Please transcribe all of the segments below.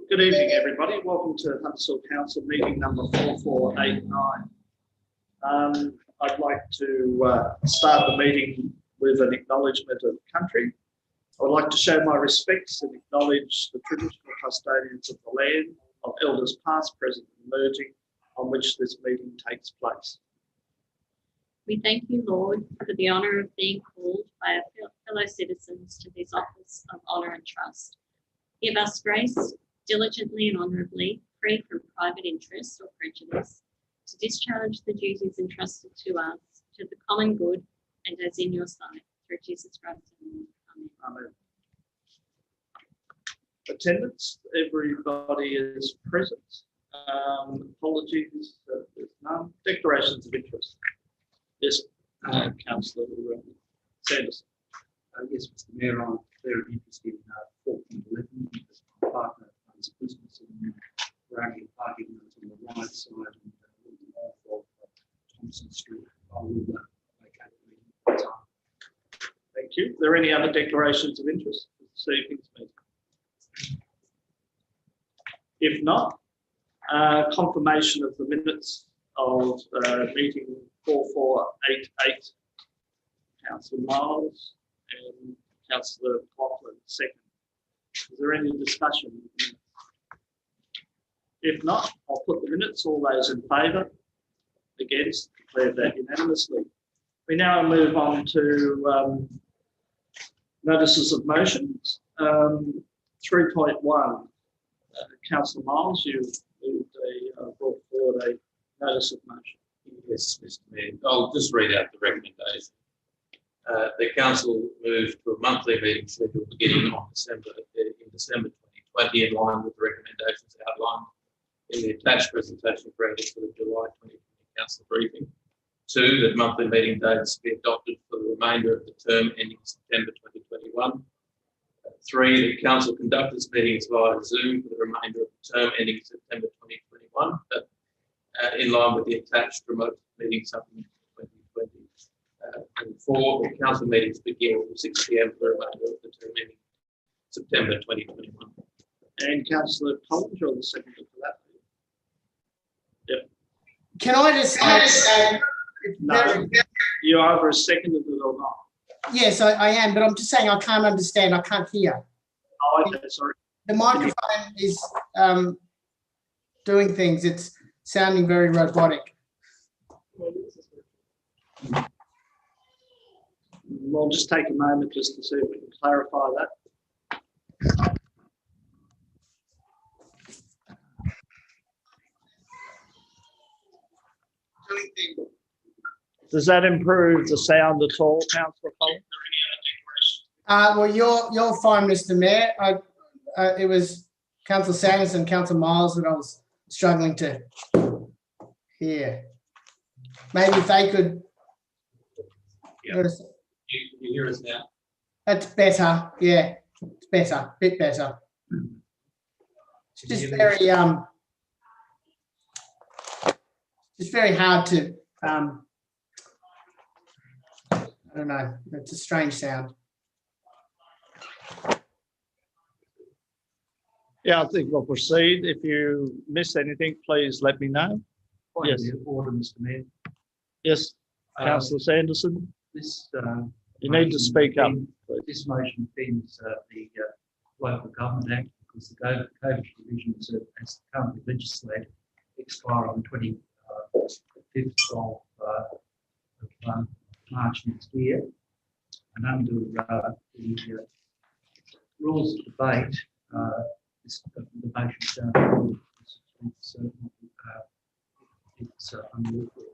Good evening, everybody. Welcome to Huntersville Council meeting number 4489. I'd like to start the meeting with an acknowledgement of country. I would like to show my respects and acknowledge the traditional custodians of the land, of elders past, present and emerging, on which this meeting takes place. We thank you, Lord, for the honour of being called by our fellow citizens to this office of honour and trust. Give us grace, diligently and honourably, free from private interest or prejudice, to discharge the duties entrusted to us, to the common good, and as in your sight, through Jesus Christ. Amen. Amen. Attendance, everybody is present. Apologies, there's none. Declarations of interest. Yes, Councillor Sanderson. Yes, Mr. Mayor, I'm very interested in 4.11 because my partner runs a business in Rowley parking lot on the right side and off of Thompson Street. I will locate the meeting at the time. Thank you. Are there any other declarations of interest for this evening's meeting? If not, confirmation of the minutes of meeting 4488, Councillor Miles and Councillor Coughlin, second. Is there any discussion? If not, I'll put the minutes. All those in favour? Against? Declare that unanimously. We now move on to notices of motions. 3.1. Councillor Miles, you brought forward a notice of motion. Yes, Mr. Mayor. I'll just read out the recommendation. The council moved to a monthly meeting schedule beginning on December 2020, in line with the recommendations outlined in the attached presentation granted for the July 2020 council briefing. 2, that monthly meeting dates be adopted for the remainder of the term ending September 2021. 3, that council conduct its meetings via Zoom for the remainder of the term ending September 2021, but in line with the attached remote meeting supplement 2020. And 4, the council meetings begin from 6 p.m. for the remainder of the term ending September 2021. And Councillor Collins, you're the seconder for that. Yep. Can I just add? No, you either seconded it or not. Yes, I am, but I'm just saying I can't understand. I can't hear. Oh, okay, sorry. The microphone is doing things. It's sounding very robotic. We'll just take a moment just to see if we can clarify that. Does that improve the sound at all, Councillor Collins? Well, you're fine, Mr. Mayor. It was Councillor Sanderson and Councillor Miles that I was struggling to hear. Maybe if they could. Yeah. You hear us now? That's better. Yeah, it's better. A bit better. It's just very it's very hard to I don't know. It's a strange sound. Yeah, I think we'll proceed. If you miss anything, please let me know. Yes. Order, Mr. Mayor. Yes, Councillor Sanderson. This you need to speak up. This motion offends the Local Government Act because the COVID provisions as currently legislated expire on the 25th of March next year. And under the rules of debate, the motion it's unlawful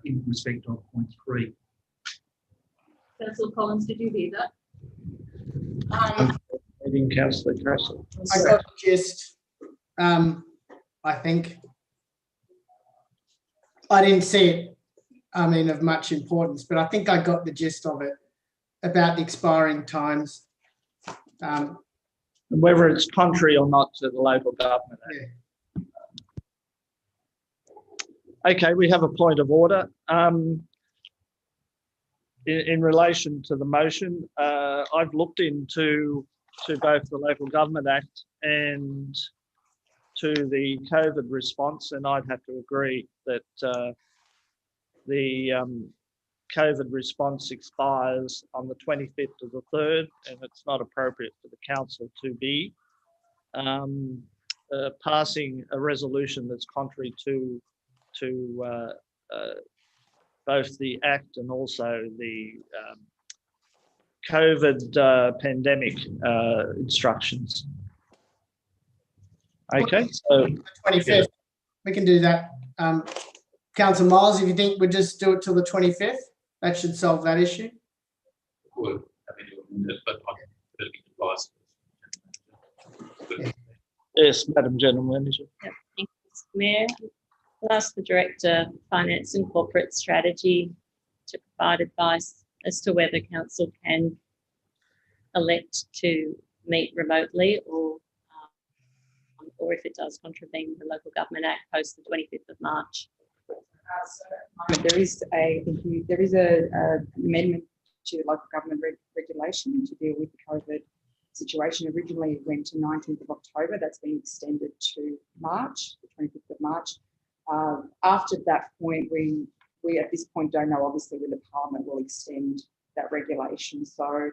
in respect of point 3. Councillor Collins, did you hear that? Meeting Councillor Castle. I got the gist. I think I didn't see it. I mean, of much importance, but I think I got the gist of it about the expiring times. Whether it's contrary or not to the Local Government Act. Yeah. Okay, we have a point of order. In relation to the motion, I've looked into to both the Local Government Act and to the COVID response, and I'd have to agree that the COVID response expires on the 25th of the 3rd, and it's not appropriate for the council to be passing a resolution that's contrary to both the Act and also the COVID pandemic instructions. Okay, so 25th, we can do that. Councillor Miles, if you think we'll just do it till the 25th, that should solve that issue. Would happy to amend it, but I'm going to advise. yes, Madam General Manager. Yep, thank you, Mr. Mayor. I'll ask the Director of Finance and Corporate Strategy to provide advice as to whether council can elect to meet remotely or if it does contravene the Local Government Act post the 25th of March. There is a amendment to the local government regulation to deal with the COVID situation. Originally, it went to 19th of October. That's been extended to March, the 25th of March. After that point, we at this point don't know, obviously, when the Parliament will extend that regulation. So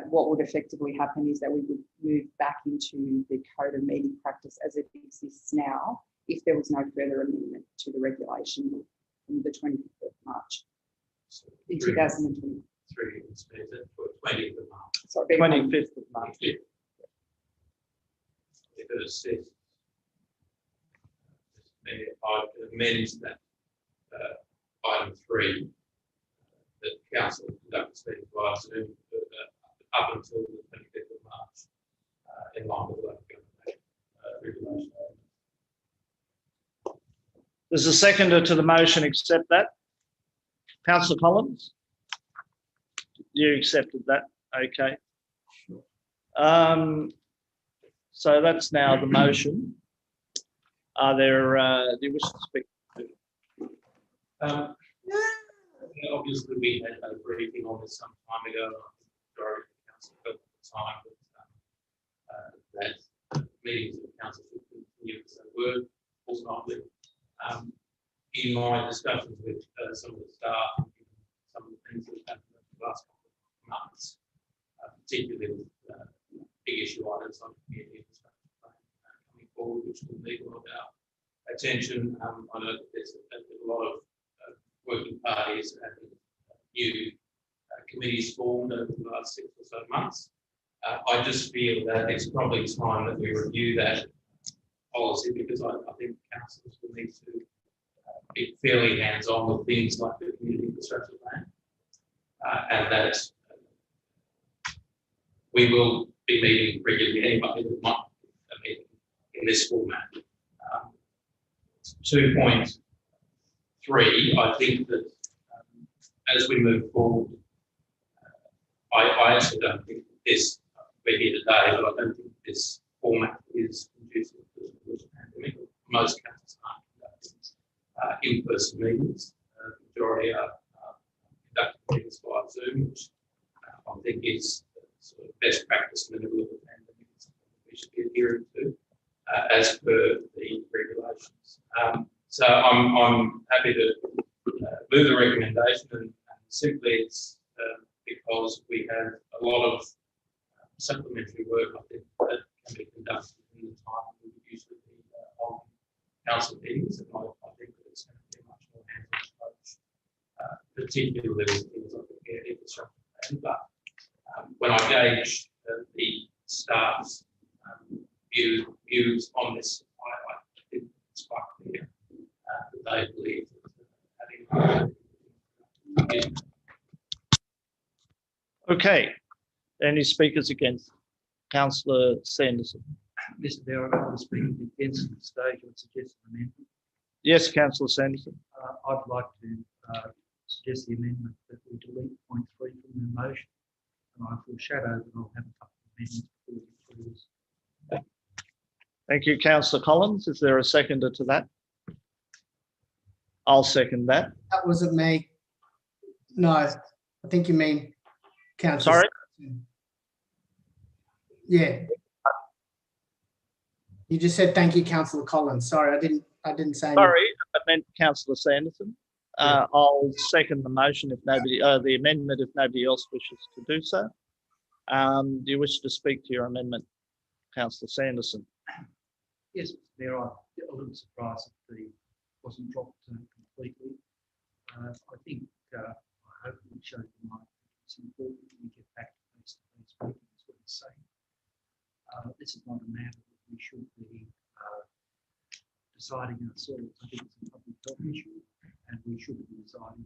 what would effectively happen is that we would move back into the code of meeting practice as it exists now, if there was no further amendment to the regulation from the 25th of March in 2020. 20th of March. Sorry, 25th of March. Because it says, I amend that item 3, that council conducts meetings via Zoom up until the 25th of March, in line with the local government regulation. There's a seconder to the motion. Accept that. Councillor Collins? You accepted that. Okay. So that's now the motion. Are there, do you wish to speak? Obviously, we had a briefing on this some time ago. Majority of the council felt at the time that meetings of the council should continue as they were fortnightly. In my discussions with some of the staff, some of the things that have happened in the last couple of months, particularly with big issue items like community infrastructure coming forward, which will need a lot of our attention. I know that there's a lot of working parties and new committees formed over the last 6 or so months. I just feel that it's probably time that we review that policy, because I think councils will need to be fairly hands-on with things like the community infrastructure plan, and that we will be meeting regularly anyway, that might meet in this format. 2.3, I think that as we move forward, I actually don't think this, we're here today, but I don't think this format is conducive to the pandemic. Most councils aren't conducting in-person meetings. The majority are conducting meetings via Zoom, which I think is sort of best practice in the middle of the pandemic. It's something we should be adhering to as per the regulations. So I'm happy to move the recommendation, and simply it's because we have a lot of supplementary work, I think, that can be conducted in the time we would usually be on council meetings, and I think that it's going to be a much more hands-on approach, particularly with things like the infrastructure plan. But when I gauge the staff's views on this, I think it's quite clear that they believe that having Okay. Any speakers against? Councillor Sanderson. Mr. Mayor, I'm speaking against the stage and suggest an amendment. Yes, Councillor Sanderson. I'd like to suggest the amendment that we delete point 3 from the motion, and I foreshadow that I'll have a couple of amendments before we get through this. Thank you, Councillor Collins. Is there a seconder to that? I'll second that. That wasn't me. No, I think you mean Councillor. Sorry? Yeah. You just said thank you, Councillor Collins. Sorry, I didn't say anything. Sorry, I meant Councillor Sanderson. I'll second the motion if nobody, the amendment if nobody else wishes to do so. Do you wish to speak to your amendment, Councillor Sanderson? Yes, Mr. Mayor, I'm a little surprised that the wasn't dropped completely. I think, I hope we showed the market it's important that we get back to face-to-face meetings with the same. This is not a matter that we should be deciding ourselves. I think it's a public health issue, and we should be deciding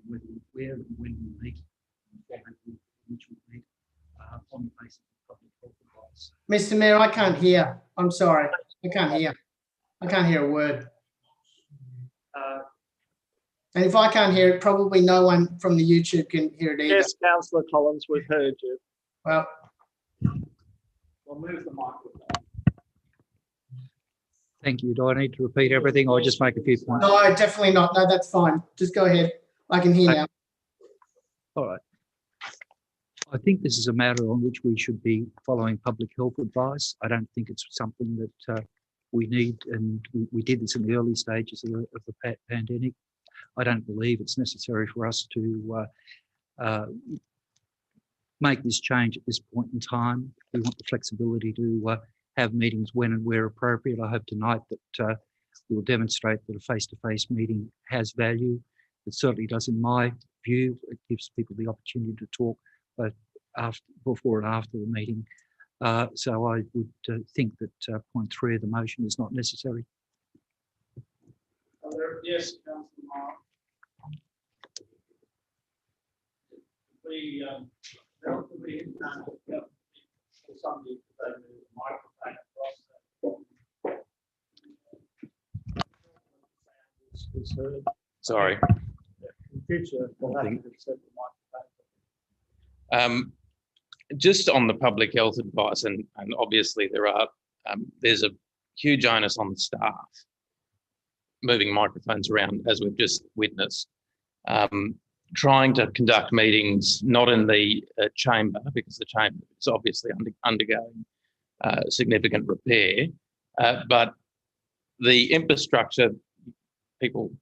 whether, where and when we meet, and the format in which we meet, on the basis of public health advice. Mr. Mayor, I can't hear. I'm sorry. I can't hear. I can't hear a word. And if I can't hear it, probably no one from the YouTube can hear it either. Yes, Councillor Collins, we've heard you. Well, We'll move the microphone. Thank you. Do I need to repeat everything or just make a few points? no, definitely not. No, that's fine. Just go ahead. I can hear now. All right. I think this is a matter on which we should be following public health advice. I don't think it's something that we need, and we did this in the early stages of the pandemic. I don't believe it's necessary for us to make this change at this point in time. We want the flexibility to have meetings when and where appropriate. I hope tonight that we'll demonstrate that a face-to-face meeting has value. It certainly does in my view. It gives people the opportunity to talk both before and after the meeting. So I would think that point 3 of the motion is not necessary. Yes, Councillor Mark. Somebody the microphone across. Sorry. In future, we'll have to accept the microphone. Just on the public health advice, and obviously there's a huge onus on the staff moving microphones around, as we've just witnessed. Trying to conduct meetings not in the chamber, because the chamber is obviously undergoing significant repair, but the infrastructure, people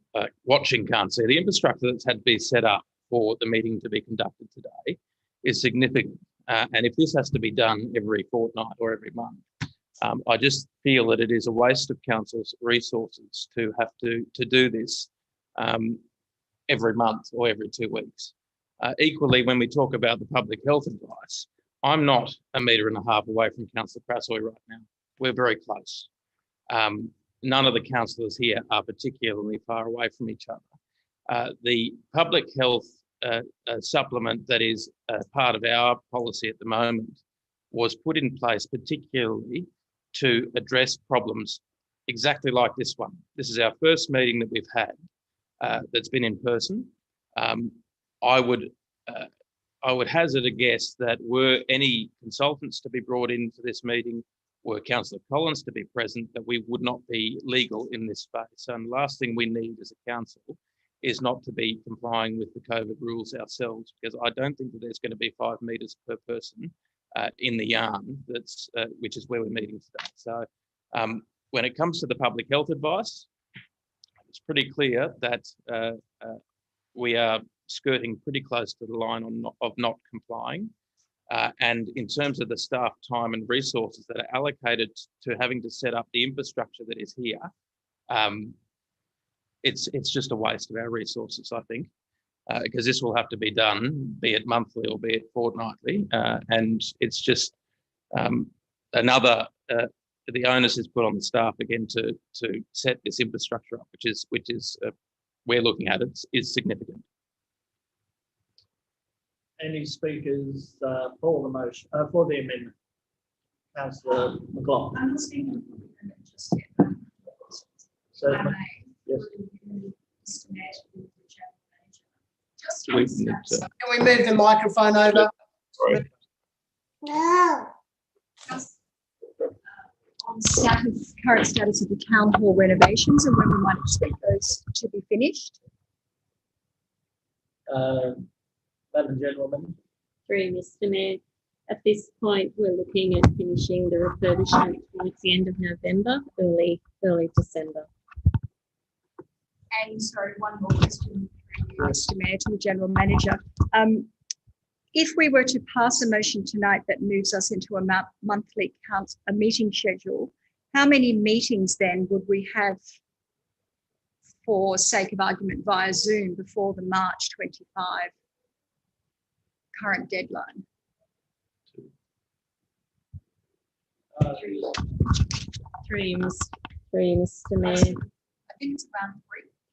watching can't see, the infrastructure that's had to be set up for the meeting to be conducted today is significant. And if this has to be done every fortnight or every month, I just feel that it is a waste of council's resources to have to do this every month or every 2 weeks. Equally, when we talk about the public health advice, I'm not 1.5 meters away from Councillor Crassoy right now. We're very close. None of the councillors here are particularly far away from each other. The public health supplement that is part of our policy at the moment was put in place particularly to address problems exactly like this one. This is our first meeting that we've had that's been in person. I would hazard a guess that were any consultants to be brought into this meeting, were Councillor Collins to be present, that we would not be legal in this space. And the last thing we need as a council is not to be complying with the COVID rules ourselves, because I don't think that there's going to be 5 meters per person in the yarn, that's which is where we're meeting today. So when it comes to the public health advice, it's pretty clear that we are skirting pretty close to the line of not complying. And in terms of the staff time and resources that are allocated to having to set up the infrastructure that is here, it's just a waste of our resources, I think, because this will have to be done, be it monthly or be it fortnightly. And it's just another, the onus is put on the staff again to set this infrastructure up, which is we're looking at it, is significant. Any speakers for the motion, for the amendment? Councillor McLaughlin. I'm not speaking for the amendment just yet. So, Yes. Can we move the microphone over? Sorry. On current status of the town hall renovations and when we might expect those to be finished. Madam Gentleman. Through Mr. Mayor, At this point, we're looking at finishing the refurbishment towards the end of November, early December. And sorry, one more question, Mr. Mayor, to the General Manager. If we were to pass a motion tonight that moves us into a monthly meeting schedule, how many meetings then would we have, for sake of argument, via Zoom before the March 25 current deadline? Three, Mr. Mayor. I think it's around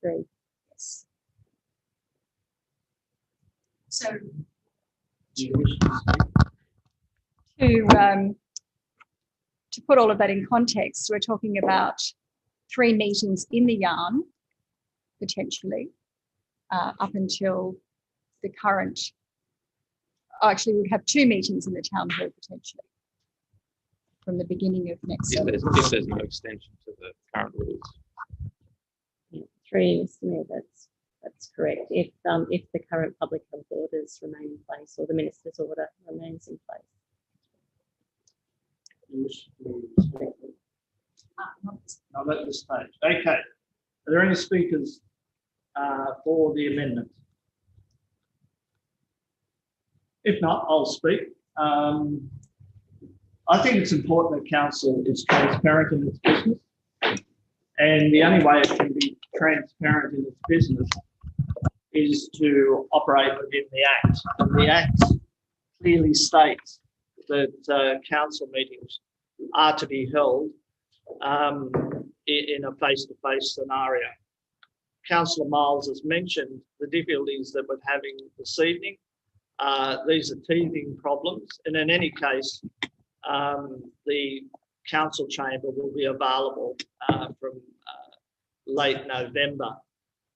Three. yes. So to put all of that in context, we're talking about 3 meetings in the yarn, potentially, up until the current, actually we'd have 2 meetings in the town hall potentially from the beginning of next If year. there's no extension to the current rules. Yeah, 3, Mr. Mayor, that's correct. If the current public health orders remain in place or the minister's order remains in place. Not at this stage. Okay. Are there any speakers for the amendment? If not, I'll speak. I think it's important that council is transparent in its business. And the only way it can be transparent in its business is to operate within the Act. And the Act clearly states that council meetings are to be held in a face-to-face scenario. Councillor Miles has mentioned the difficulties that we're having this evening. These are teething problems, and in any case, the council chamber will be available from late November.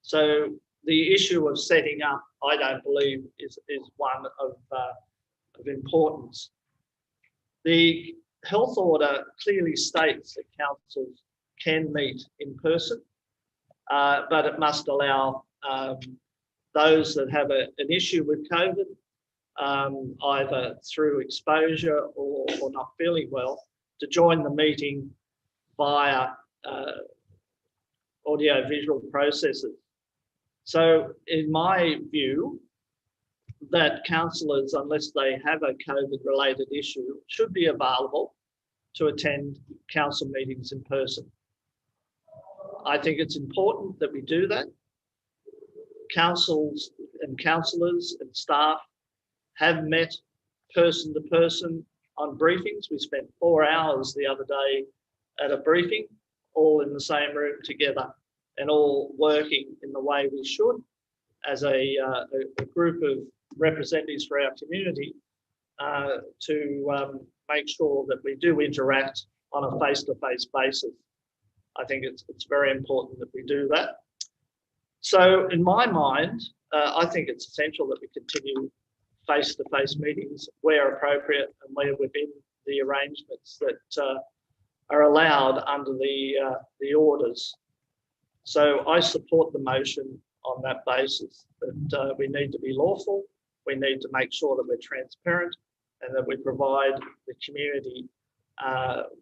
So the issue of setting up, I don't believe, is one of importance. The health order clearly states that councils can meet in person, but it must allow those that have an issue with COVID, either through exposure or not feeling well, to join the meeting via audio-visual processes. So in my view, that councillors, unless they have a COVID-related issue, should be available to attend council meetings in person. I think it's important that we do that. Councils and councillors and staff have met person to person on briefings. We spent 4 hours the other day at a briefing, all in the same room together and all working in the way we should as a group of representatives for our community to make sure that we do interact on a face-to-face basis. I think it's very important that we do that. So in my mind, I think it's essential that we continue face-to-face meetings where appropriate and where within the arrangements that are allowed under the orders. So I support the motion on that basis that we need to be lawful, we need to make sure that we're transparent and that we provide the community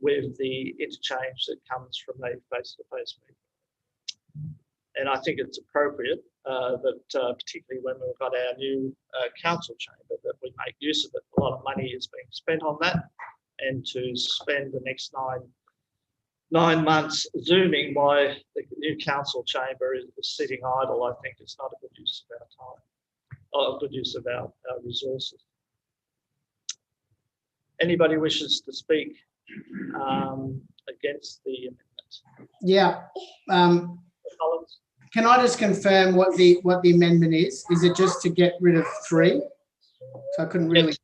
with the interchange that comes from a face-to-face meeting. And I think it's appropriate that particularly when we've got our new council chamber, that we make use of it. A lot of money is being spent on that, and to spend the next nine months Zooming while the new council chamber is sitting idle, I think it's not a good use of our time, or a good use of our resources. Anybody wishes to speak against the amendment? Yeah. Collins? Can I just confirm what the amendment is? Is it just to get rid of 3? So I couldn't really.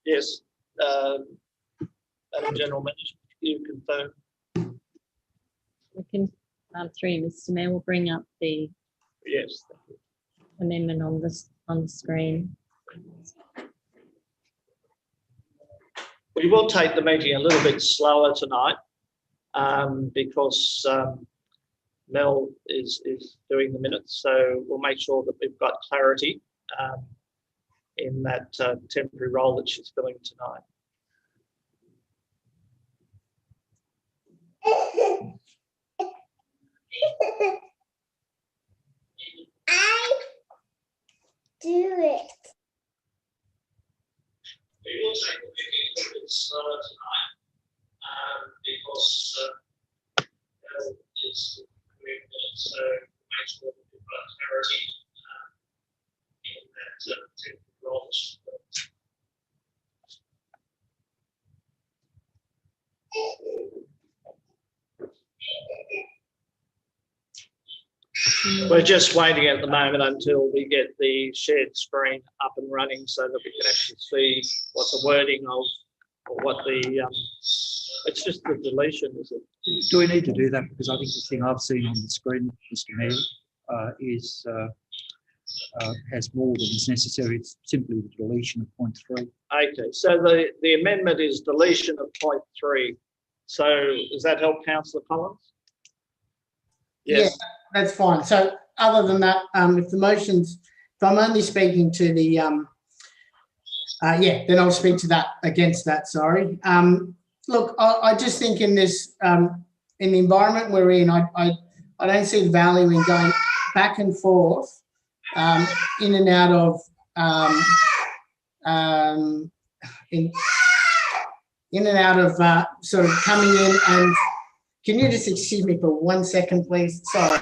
Yes. Madam General Manager, you confirm. We can 3, Mr. Mayor. We'll bring up the Yes. Thank you. amendment on the screen. We will take the meeting a little bit slower tonight because Mel is doing the minutes, so we'll make sure that we've got clarity in that temporary role that she's filling tonight. Do it. We will take the meeting a bit slower tonight because it's so make sure that we've got clarity in that temporary roles. We're just waiting at the moment until we get the shared screen up and running so that we can actually see what the wording of, or what the, it's just the deletion, is it? Do we need to do that? Because I think the thing I've seen on the screen, Mr. Mayor, has more than is necessary. It's simply the deletion of point 3. Okay, so the amendment is deletion of point 3. So does that help, Councillor Collins? Yes. Yeah, that's fine. So other than that, if the motions, if I'm only speaking to the, yeah, then I'll speak to that, against that, sorry. Look, I just think in this, in the environment we're in, I don't see the value in going back and forth, in and out of, in and out of sort of coming in and, can you just excuse me for 1 second, please? Sorry.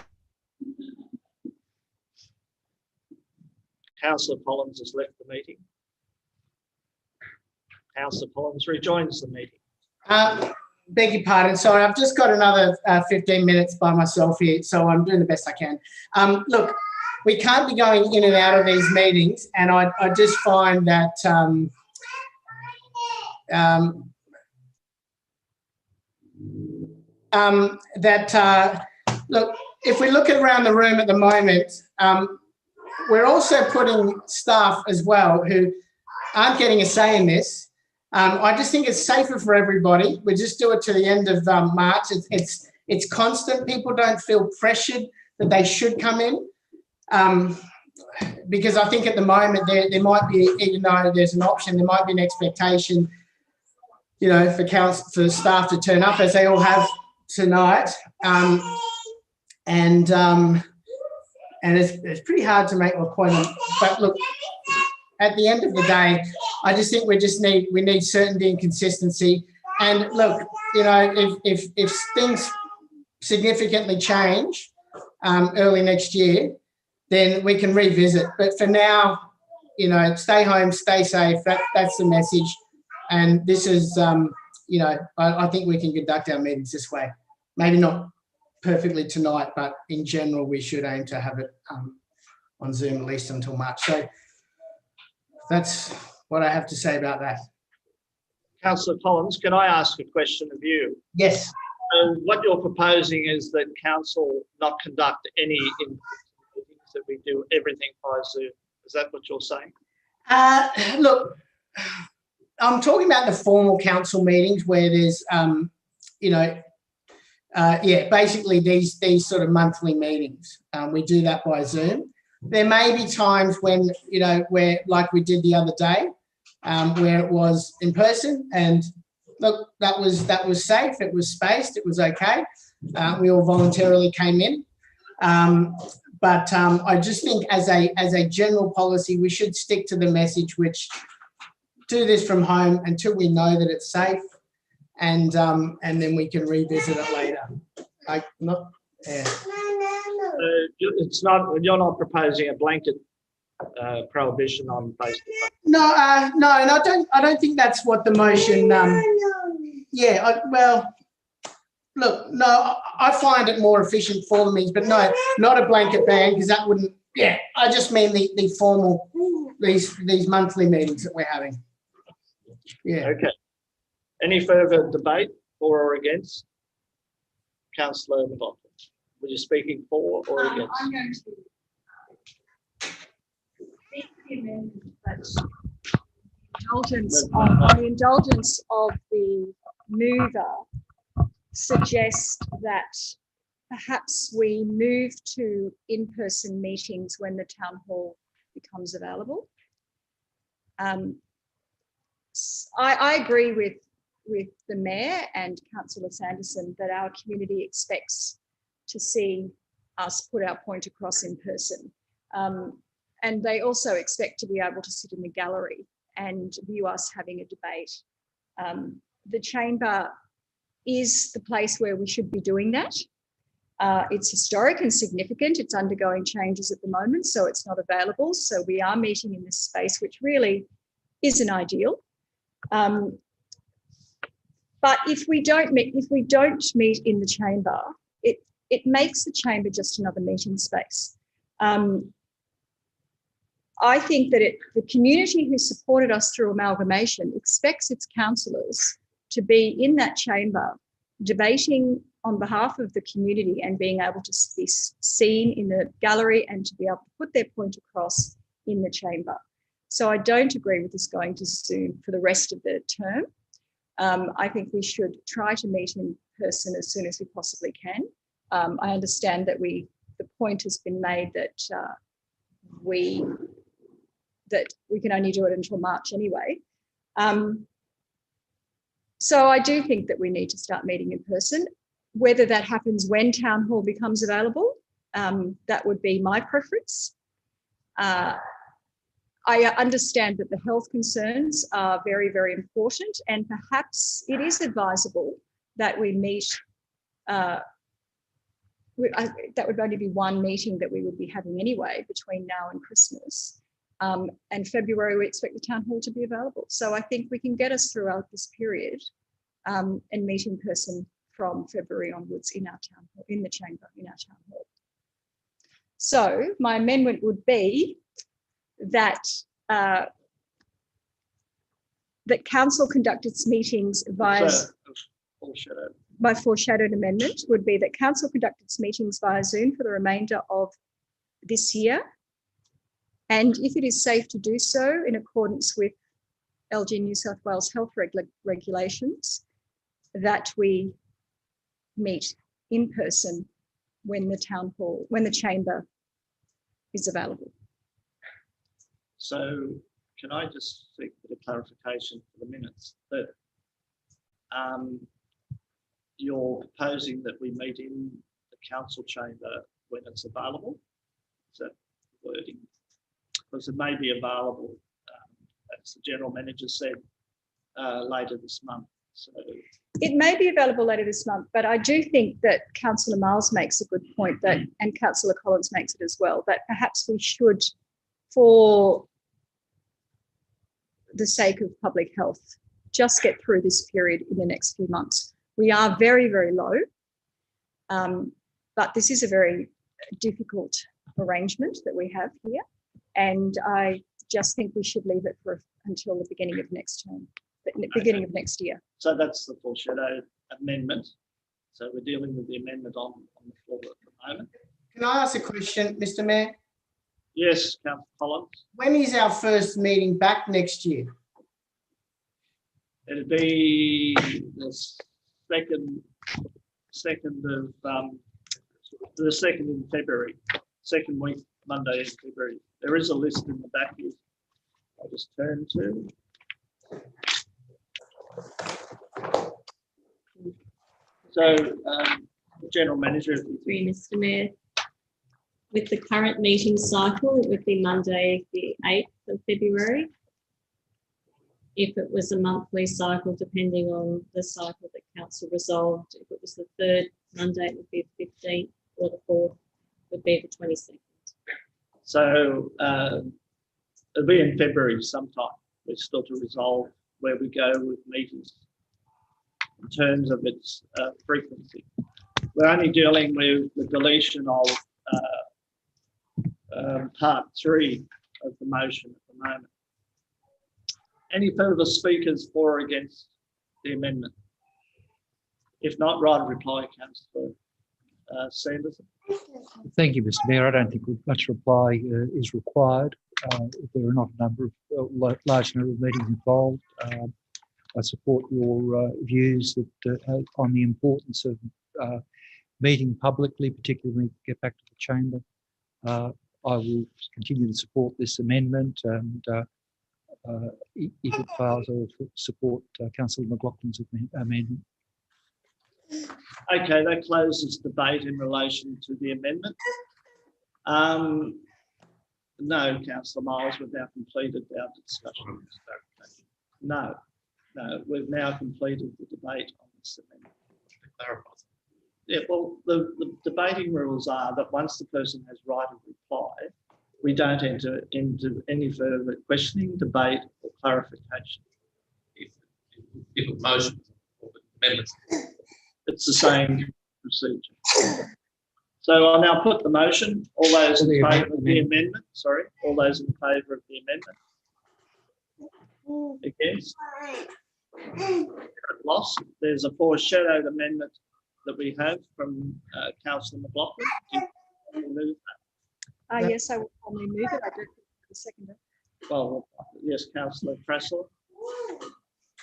Councillor Collins has left the meeting. Councillor Collins rejoins the meeting. Beg your pardon. Sorry, I've just got another 15 minutes by myself here, so I'm doing the best I can. Look, we can't be going in and out of these meetings, and I just find that look, if we look around the room at the moment, we're also putting staff as well who aren't getting a say in this. I just think it's safer for everybody. We just do it to the end of March. It's constant. People don't feel pressured that they should come in, because I think at the moment there might be, even though there's an option, there might be an expectation, you know, for staff to turn up, as they all have tonight, and it's pretty hard to make an appointment. But look, at the end of the day, I just think we need certainty and consistency. And look, you know, if things significantly change early next year, then we can revisit. But for now, you know, stay home, stay safe. That's the message. And this is, you know, I think we can conduct our meetings this way. Maybe not perfectly tonight, but in general, we should aim to have it on Zoom at least until March. So that's what I have to say about that. Councillor Collins, can I ask a question of you? Yes. What you're proposing is that council not conduct any in-person meetings, that we do everything by Zoom. Is that what you're saying? Look, I'm talking about the formal council meetings where there's, you know, yeah, basically these sort of monthly meetings. We do that by Zoom. There may be times when, you know, where, like we did the other day, where it was in person, and look, that was safe. It was spaced. It was okay. We all voluntarily came in. But I just think as a general policy, we should stick to the message, which do this from home until we know that it's safe, and then we can revisit it later. It's not. You're not proposing a blanket prohibition on face-to-face. No, and I don't think that's what the motion. Yeah, well, look, no, I find it more efficient for the meetings, but no, not a blanket ban, because that wouldn't. Yeah, I just mean the formal these monthly meetings that we're having. Yeah. Okay. Any further debate for or against? Councillor McLaughlin, were you speaking for or against? I'm going to speak for the amendment, but on the indulgence of the mover, suggest that perhaps we move to in-person meetings when the town hall becomes available. I agree with the Mayor and Councillor Sanderson that our community expects to see us put our point across in person. And they also expect to be able to sit in the gallery and view us having a debate. The chamber is the place where we should be doing that. It's historic and significant. It's undergoing changes at the moment, so it's not available. So we are meeting in this space, which really isn't ideal. But if we don't meet in the chamber, it makes the chamber just another meeting space. I think that the community who supported us through amalgamation expects its councillors to be in that chamber debating on behalf of the community and being able to be seen in the gallery and to be able to put their point across in the chamber. So I don't agree with this going to Zoom for the rest of the term. I think we should try to meet in person as soon as we possibly can. I understand that the point has been made that we can only do it until March anyway. So I do think that we need to start meeting in person. Whether that happens when Town Hall becomes available, that would be my preference. I understand that the health concerns are very, very important, and perhaps it is advisable that we meet. That would only be one meeting that we would be having anyway between now and Christmas. And February, we expect the Town Hall to be available. So I think we can get us throughout this period and meet in person from February onwards in our Town Hall, in the chamber, in our Town Hall. So my amendment would be that that Council conduct its meetings via by foreshadowed amendment would be that Council conduct its meetings via Zoom for the remainder of this year, and if it is safe to do so in accordance with LG New South Wales health regulations, that we meet in person when the Town Hall, when the chamber is available. So can I just seek a bit of clarification for the minutes that you're proposing that we meet in the council chamber when it's available? Is that wording? Because it may be available, as the General Manager said, later this month. So it may be available later this month, but I do think that Councillor Miles makes a good point, that, and Councillor Collins makes it as well, that perhaps we should, for the sake of public health, just get through this period in the next few months. We are very, very low, but this is a very difficult arrangement that we have here, and I just think we should leave it until the beginning of next term, the beginning of next year. So that's the foreshadowed amendment. So we're dealing with the amendment on the floor at the moment. Can I ask a question, Mr. Mayor? Yes, Councillor Collins. When is our first meeting back next year? It'll be the second in February, second week, Monday in February. There is a list in the back here. I'll just turn to. So, General Manager. Mr. Mayor. With the current meeting cycle, it would be Monday, the 8th of February. If it was a monthly cycle, depending on the cycle that Council resolved, if it was the 3rd Monday, it would be the 15th, or the 4th would be the 22nd. So it'll be in February sometime. We're still to resolve where we go with meetings in terms of its frequency. We're only dealing with the deletion of part 3 of the motion at the moment. Any further speakers for or against the amendment? If not, write a reply, Councillor Sanderson. Thank you, Mr. Mayor. I don't think much reply is required. There are not a number of large number of meetings involved. I support your views that on the importance of meeting publicly, particularly when we get back to the chamber. I will continue to support this amendment, and if it fails, I will support Councillor McLaughlin's amendment. Okay, that closes debate in relation to the amendment. No, Councillor Miles, we've now completed our discussion. No, we've now completed the debate on this amendment. Yeah, well, the debating rules are that once the person has right of reply, we don't enter into any further questioning, debate or clarification. If a motion or amendments. It's the same procedure. So I'll now put the motion. All those in favour of the amendment, sorry, all those in favour of the amendment? Against? Lost. There's a foreshadowed amendment that we have from Councillor McLaughlin. Do you move that? Yes, I will formally move it. I don't think the second. Well, yes, Councillor Frassler.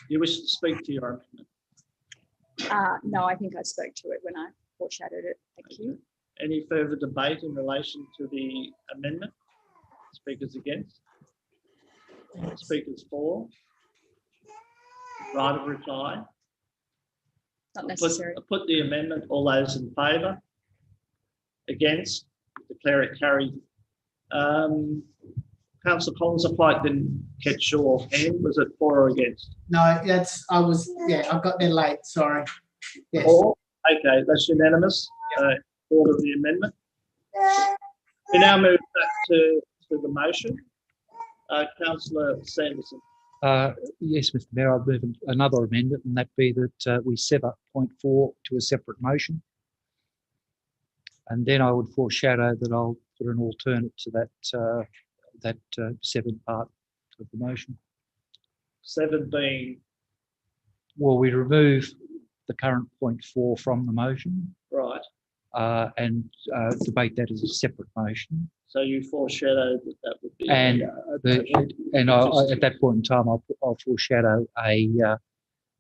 You wish to speak to your amendment? No, I think I spoke to it when I foreshadowed it. Thank you. Any further debate in relation to the amendment? Speakers against? Speakers for? Right of reply? Not necessary. Put the amendment. All those in favour? Against? Declare it carried. Councillor Collins, I quite didn't catch your hand. Was it for or against? No, I got there late, sorry. Yes. For? Okay, that's unanimous. Order of the amendment. We now move back to the motion. Councillor Sanderson. Yes, Mr. Mayor, I'd move another amendment, and that be that we sever point 4 to a separate motion. And then I would foreshadow that I'll put an alternate to that 7 part of the motion. 7 being? Well, we remove the current point 4 from the motion. Right. And debate that as a separate motion. So you foreshadowed that would be. And at that point in time, I'll foreshadow an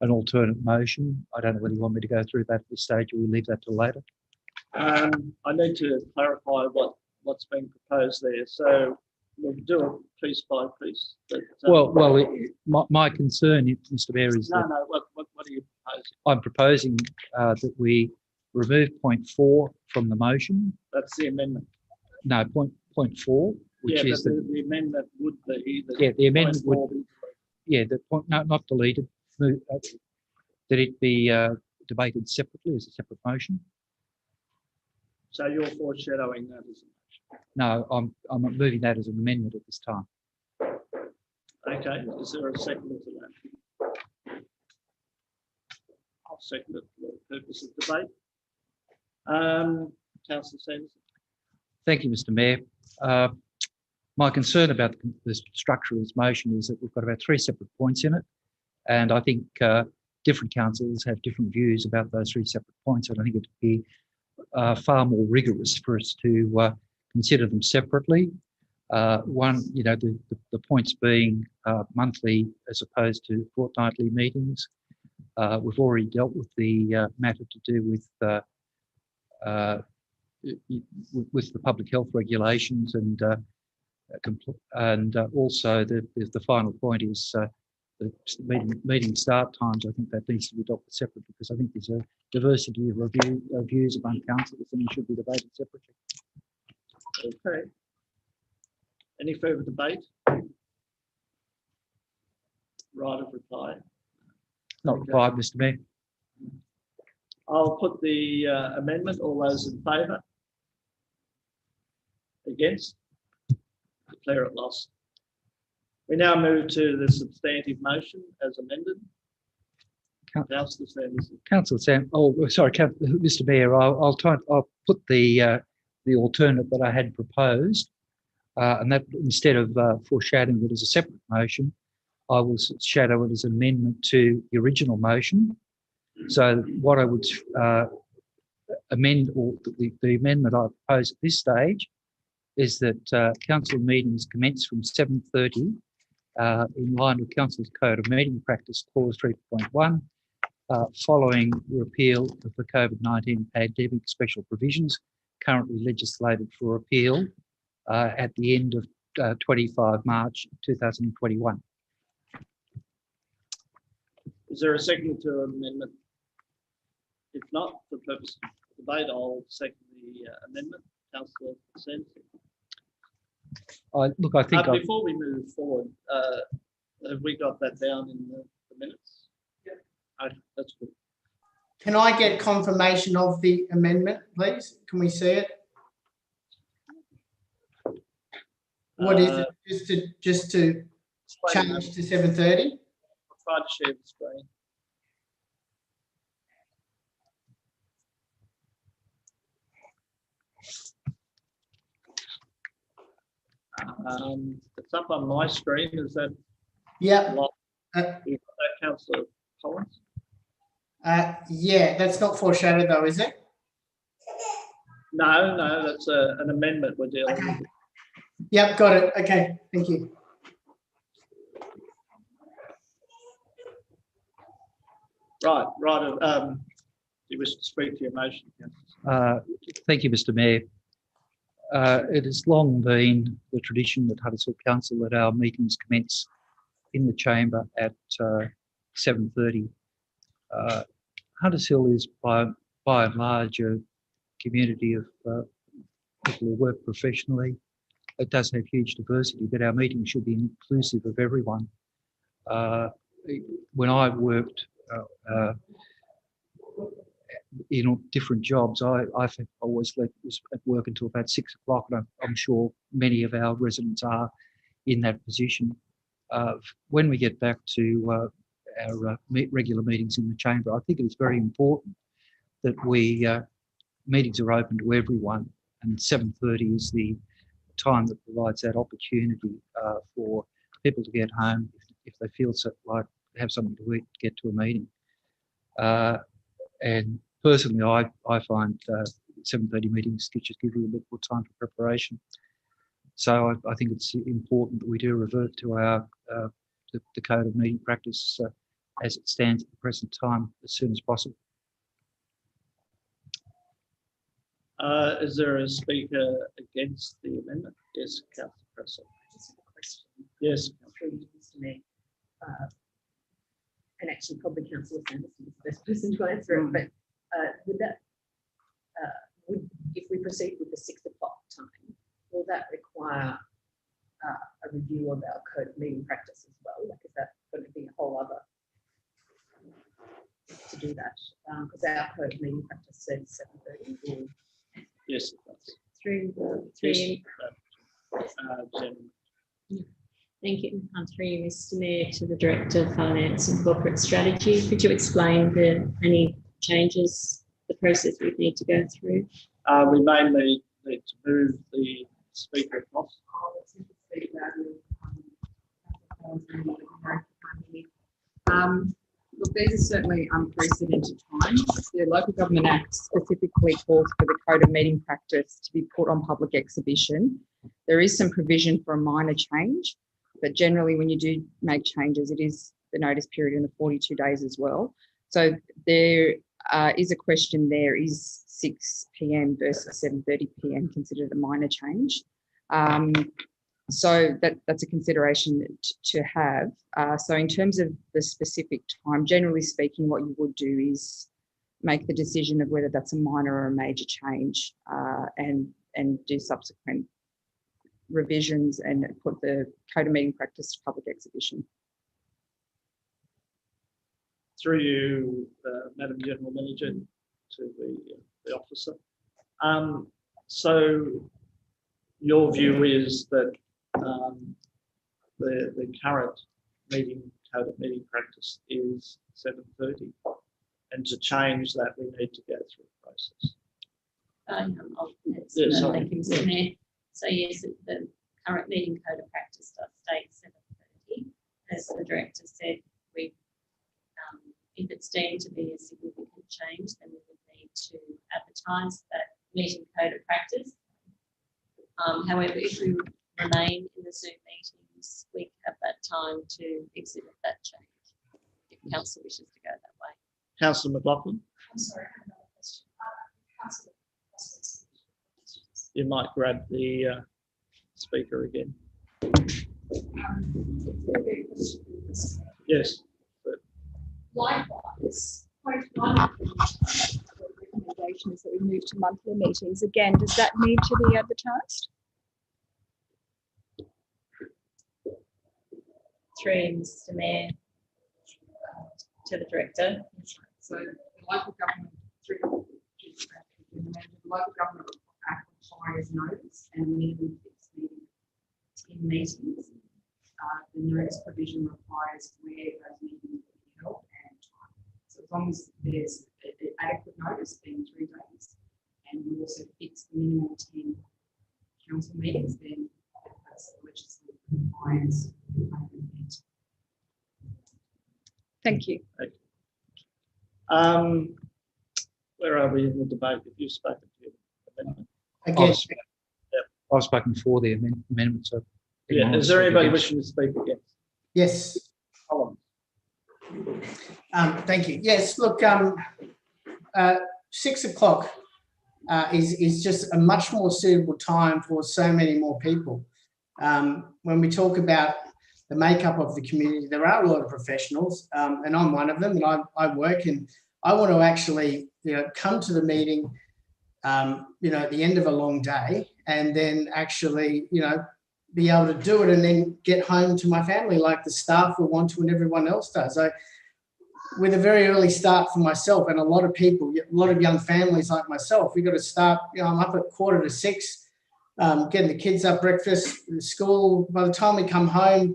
alternate motion. I don't know whether you want me to go through that at this stage, or we leave that till later. I need to clarify what's been proposed there. So we'll do it piece by piece. But, my concern, Mr. Mayor, is what are you proposing? I'm proposing that we remove point 4 from the motion. That's the amendment. No, point 4, which is the amendment would be. The amendment would. The point not deleted. That it be debated separately as a separate motion. So you're foreshadowing that as a motion? No, I'm moving that as an amendment at this time. Okay, is there a second to that? I'll second it for the purpose of debate. Councillor Sanderson. Thank you, Mr. Mayor. My concern about the structure of this motion is that we've got about 3 separate points in it, and I think different councillors have different views about those 3 separate points, and I think it'd be far more rigorous for us to consider them separately. One, the points being monthly as opposed to fortnightly meetings. We've already dealt with the matter to do with the public health regulations, and also the final point is the meeting start times. I think that needs to be dealt with separately, because I think there's a diversity of views among councillors, and it should be debated separately. Okay. Any further debate? Right of reply? Not required, Mr. Mayor. I'll put the amendment. All those in favour? Against? Declare it lost. We now move to the substantive motion as amended. Councillor Sanderson. Councillor Sam. Oh, sorry, Mr. Mayor. I'll put the alternate that I had proposed, and that instead of foreshadowing it as a separate motion, I will shadow it as an amendment to the original motion. So what I would amend, or the amendment I propose at this stage, is that council meetings commence from 7:30 in line with Council's Code of Meeting Practice Clause 3.1, following repeal of the COVID-19 pandemic special provisions currently legislated for repeal at the end of 25 March 2021. Is there a second to amendment? If not, for purpose of debate, I'll second the amendment. Councillor Sanderson. Look, I think I- Before we move forward, have we got that down in the minutes? Yeah. Okay, that's good. Can I get confirmation of the amendment, please? Can we see it? What is it? Just to change to 7:30? I'll try to share the screen. It's up on my screen. Is that? Yeah. Councillor Collins? Yeah, that's not foreshadowed though, is it? No, that's an amendment we're dealing with. Yep, got it. Okay, thank you. Right. Do you wish to speak to your motion, Councillor? Thank you, Mr. Mayor. It has long been the tradition at Huddersfield Council that our meetings commence in the chamber at 7:30. Huddersfield is by and large a community of people who work professionally. It does have huge diversity, but our meetings should be inclusive of everyone. When I worked in different jobs, I always was at work until about 6 o'clock, and I'm sure many of our residents are in that position. When we get back to our regular meetings in the chamber, I think it is very important that meetings are open to everyone, and 7:30 is the time that provides that opportunity for people to get home if they feel like they have something to eat, get to a meeting. And personally, I find 7:30 meetings just give you a bit more time for preparation. So I think it's important that we do revert to our the code of meeting practice as it stands at the present time as soon as possible. Is there a speaker against the amendment? Yes, Councillor Preston. Just have a question. Yes. Through you, Mr. Mayor. And actually probably Councillor Sanderson is the best person to answer it, but would that, if we proceed with the 6 o'clock time, will that require a review of our code of meeting practice as well? Like, is that going to be a whole other to do that? Because our code of meeting practice says 7:30. Yes, it does. Through Thank you. Through you, Mr. Mayor, to the Director of Finance and Corporate Strategy. Could you explain any changes, the process we need to go through? We may need to move the speaker across. Look, these are certainly unprecedented times. The Local Government Act specifically calls for the Code of Meeting Practice to be put on public exhibition. There is some provision for a minor change, but generally when you do make changes, it is the notice period in the 42 days as well. So there is a question there, is 6 p.m. versus 7:30 p.m. considered a minor change? So that's a consideration to have. So in terms of the specific time, generally speaking, what you would do is make the decision of whether that's a minor or a major change, and do subsequent revisions and put the Code of Meeting Practice to public exhibition. Through you, Madam General Manager, to the officer. So your view is that the current Code of Meeting Practice is 7:30, and to change that we need to go through a process. Thank you, Mr. Mayor. So yes, the current meeting code of practice does state 7:30. As the Director said, if it's deemed to be a significant change, then we would need to advertise that meeting code of practice. However, if we remain in the Zoom meetings, we have that time to exhibit that change if Council wishes to go that way. Councillor McLaughlin? I'm sorry, I have another question. Councillor. You might grab the speaker again. Yes. Likewise, point 1 of the Recommendation is that we move to monthly meetings. Again, does that need to be advertised? Through you, Mr. Mayor, to the director. So the local government, the local government act requires notice and minimum fixed meeting 10 meetings. The notice provision requires where those meetings will be held and time. So as long as there's adequate notice, being 3 days, and you also fix the minimum 10 council meetings, then that's the legislative compliance. Thank you. Where are we in the debate? Have you spoken to amendment? Again, I've spoken for the amendment. So Yeah. Is there anybody wishing to speak against? yes. Colin? Thank you. Yes, look, 6 o'clock is just a much more suitable time for so many more people. When we talk about the makeup of the community, there are a lot of professionals, and I'm one of them, and I work, and I want to actually, come to the meeting, at the end of a long day, and then actually, be able to do it and then get home to my family like the staff will want to and everyone else does. With a very early start for myself and a lot of people, a lot of young families like myself, we got to start, I'm up at 5:45, getting the kids up, breakfast, school. By the time we come home,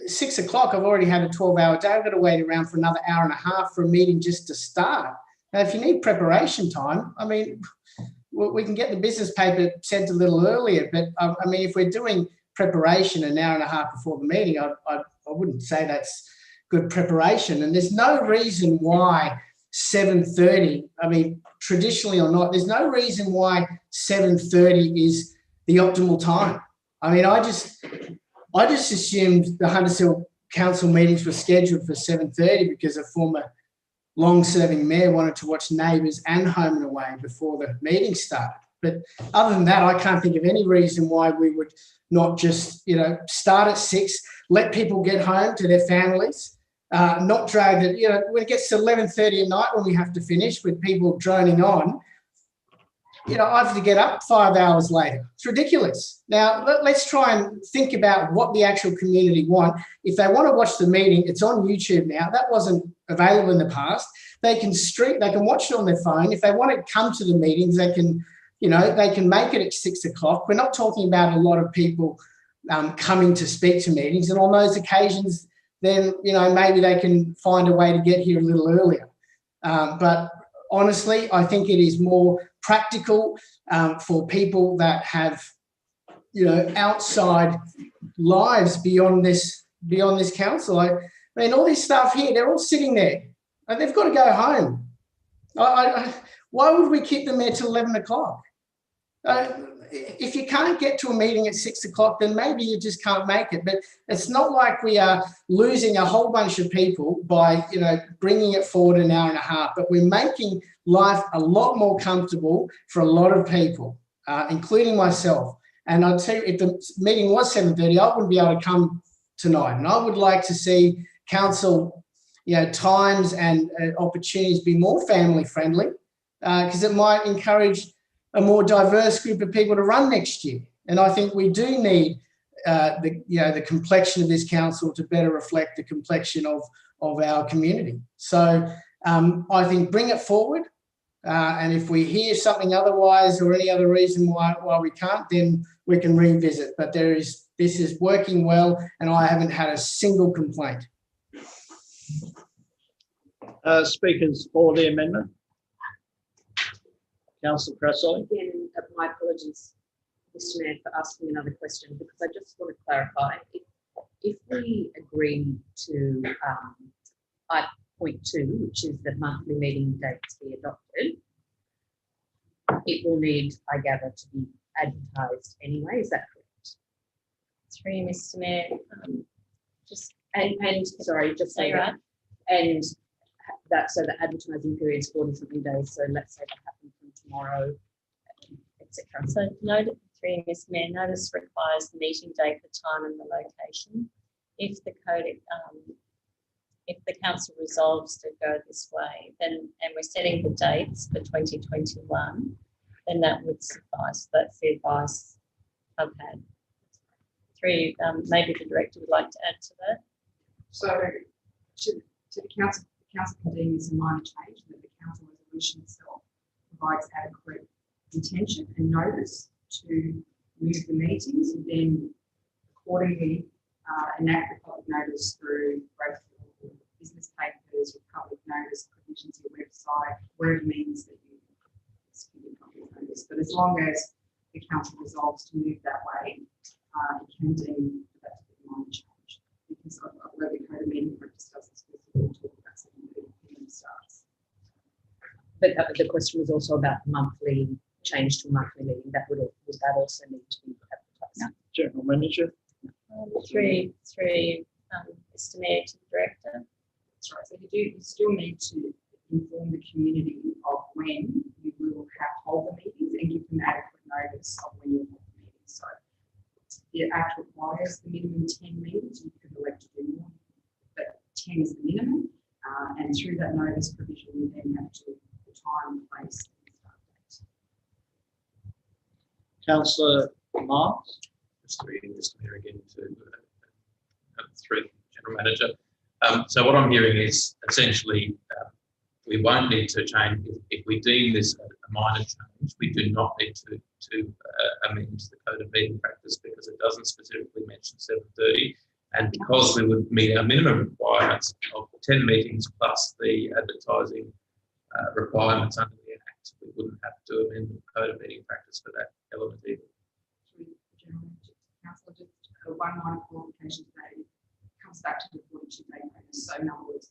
6 o'clock, I've already had a 12-hour day. I've got to wait around for another hour and a half for a meeting just to start. Now, if you need preparation time, I mean, we can get the business paper sent a little earlier, but if we're doing preparation an hour and a half before the meeting, I wouldn't say that's good preparation. And there's no reason why 7:30, traditionally or not, there's no reason why 7:30 is the optimal time. I just assumed the Hunters Hill Council meetings were scheduled for 7:30 because a former long-serving mayor wanted to watch Neighbours and Home and Away before the meeting started. But other than that, I can't think of any reason why we would not just, start at 6, let people get home to their families, not drag it. When it gets to 11:30 at night when we have to finish with people droning on, I have to get up 5 hours later. It's ridiculous. Now, let's try and think about what the actual community want. If they want to watch the meeting, it's on YouTube now. That wasn't available in the past. They can watch it on their phone. If they want to come to the meetings, they can, they can make it at 6 o'clock. We're not talking about a lot of people coming to speak to meetings. And on those occasions, then, maybe they can find a way to get here a little earlier. But honestly, I think it is more practical for people that have, outside lives beyond this council. All this staff here, they're all sitting there. They've got to go home. Why would we keep them there till 11 o'clock? If you can't get to a meeting at 6 o'clock, then maybe you just can't make it. But it's not like we are losing a whole bunch of people by, bringing it forward an hour and a half, but we're making life a lot more comfortable for a lot of people, including myself. And I'd say if the meeting was 7:30, I wouldn't be able to come tonight. And I would like to see council, times and opportunities be more family friendly, because it might encourage a more diverse group of people to run next year. And I think we do need the complexion of this council to better reflect the complexion of our community. So I think bring it forward. And if we hear something otherwise or any other reason why we can't, then we can revisit. But this is working well, and I haven't had a single complaint. Speakers for the amendment. Councillor Cresswell. Again, my apologies, Mr. Mayor, for asking another question, because I just want to clarify. If we agree to point 2, which is the monthly meeting dates be adopted, it will need, I gather, to be advertised anyway. Is that correct? Through you, Mr. Mayor. Sorry, just say that. And that, so the advertising period is 40-something days. So let's say that happens from tomorrow, etc. So notice, through you, Mr. Mayor, notice requires the meeting date, the time and the location. If the code if the council resolves to go this way, then, and we're setting the dates for 2021, then that would suffice. That's the advice I've had. Maybe the director would like to add to that. So to the council can deem this a minor change, that the council resolution itself provides adequate intention and notice to move the meetings, and then accordingly enact the public notice through both your business papers, your public notice provisions, your website, whatever means that you execute public notice. But as long as the council resolves to move that way, it can deem that to be a minor change. Because I believe the code of meeting practice does explicitly talk about 7:30 p.m. starts. But the question was also about monthly change to a monthly meeting. That would that also need to be advertised? General Manager. Through Mr. Mayor to the director. That's right. So you still need to inform the community of when you will hold the meetings and give them adequate notice of when you'll hold the meetings. So the Act requires the minimum 10 meetings. You could elect to do more, but 10 is the minimum. And through that notice provision, you then have to the time, place, and start date. Councillor Miles. Just here again to through the General Manager. So what I'm hearing is essentially we won't need to change if we deem this a minor change. We do not need to amend the Code of Meeting Practice because it doesn't specifically mention 7:30, and because we would meet our minimum requirements of 10 meetings plus the advertising requirements under the Act, we wouldn't have to amend the Code of Meeting Practice for that element either. Council, just one minor qualification today comes back to the 42-day notice. So in other words,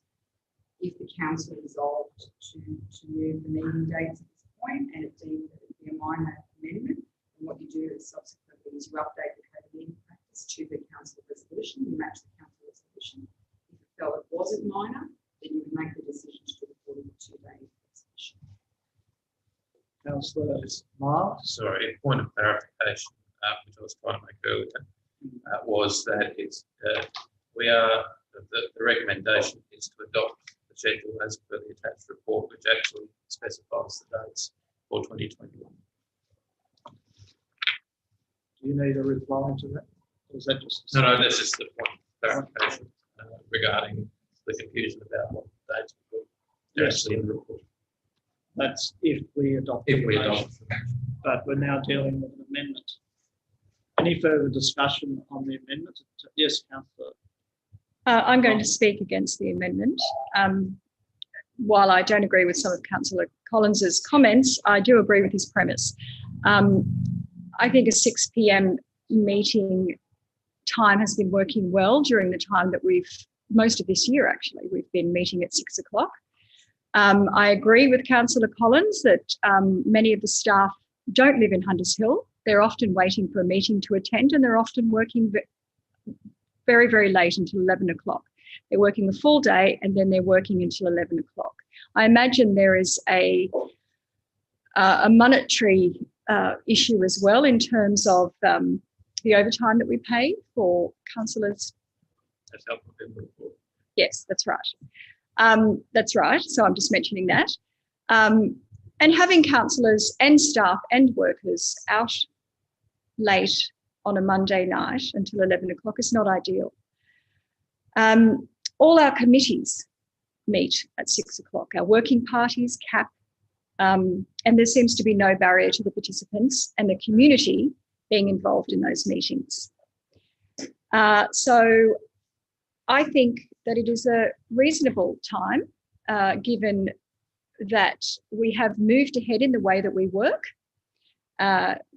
if the council resolved to move the meeting dates at this point and it deemed that it would be a minor amendment, then what you do is subsequently is you update the Code of Meeting Practice to the council resolution, you match the council resolution. If it felt it wasn't minor, then you would make the decision to do the 42-day resolution. Councillor Miles. Sorry, a point of clarification, which I was trying to make earlier, was that it's the recommendation is to adopt the schedule as per the attached report, which actually specifies the dates for 2021. Do you need a reply to that? Or is that just No, that's just the point of clarification regarding the confusion about what dates were actually in the report. That's if we adopt. If we adopt. But we're now dealing with an amendment. Any further discussion on the amendment? Yes, Councillor. I'm going to speak against the amendment. While I don't agree with some of Councillor Collins's comments, I do agree with his premise. I think a 6 p.m. meeting time has been working well during the time that most of this year actually, we've been meeting at 6 o'clock. I agree with Councillor Collins that many of the staff don't live in Hunters Hill. They're often waiting for a meeting to attend, and they're often working very, very late until 11 o'clock. They're working the full day and then they're working until 11 o'clock. I imagine there is a monetary issue as well in terms of the overtime that we pay for councillors. That's helpful in the report. Yes, that's right. That's right. So I'm just mentioning that. And having councillors and staff and workers out late on a Monday night until 11 o'clock is not ideal. All our committees meet at 6 o'clock, our working parties, CAP, and there seems to be no barrier to the participants and the community being involved in those meetings. So I think that it is a reasonable time, given that we have moved ahead in the way that we work.